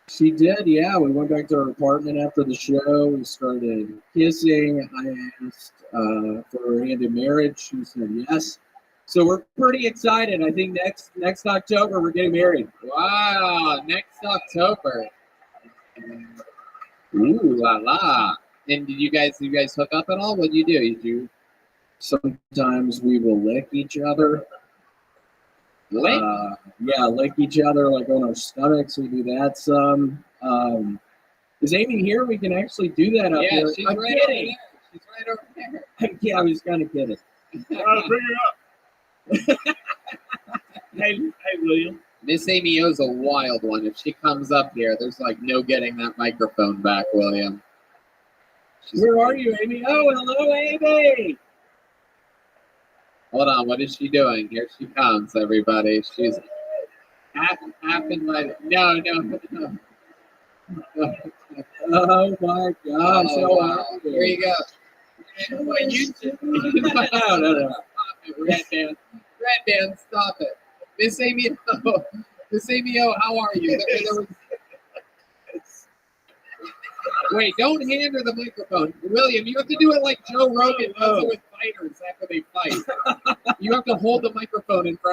She did, yeah. We went back to her apartment after the show. We started kissing. I asked for her hand in marriage. She said yes. So we're pretty excited. I think next October we're getting married. Wow, next October. Ooh la la. And did you guys hook up at all? What did you do? Sometimes we will lick each other. Lick? Yeah, lick each other like on our stomachs. We do that some. Is Amy here? We can actually do that up here. She's I'm right kidding. over there. She's right over there. Yeah, I was kind of kidding. Bring her up. Hey, William. Miss Amy O's a wild one. If she comes up here, there's like no getting that microphone back, William. Where are you, Amy? Oh, hello, Amy. Hold on, what is she doing? Here she comes, everybody. She's happened like no. Oh my gosh! Oh, wow. Here you go. No. Red Dan, stop it. Miss Amy O, how are you? Wait, don't hand her the microphone. William, you have to do it like Joe Rogan does it with fighters after they fight. You have to hold the microphone in front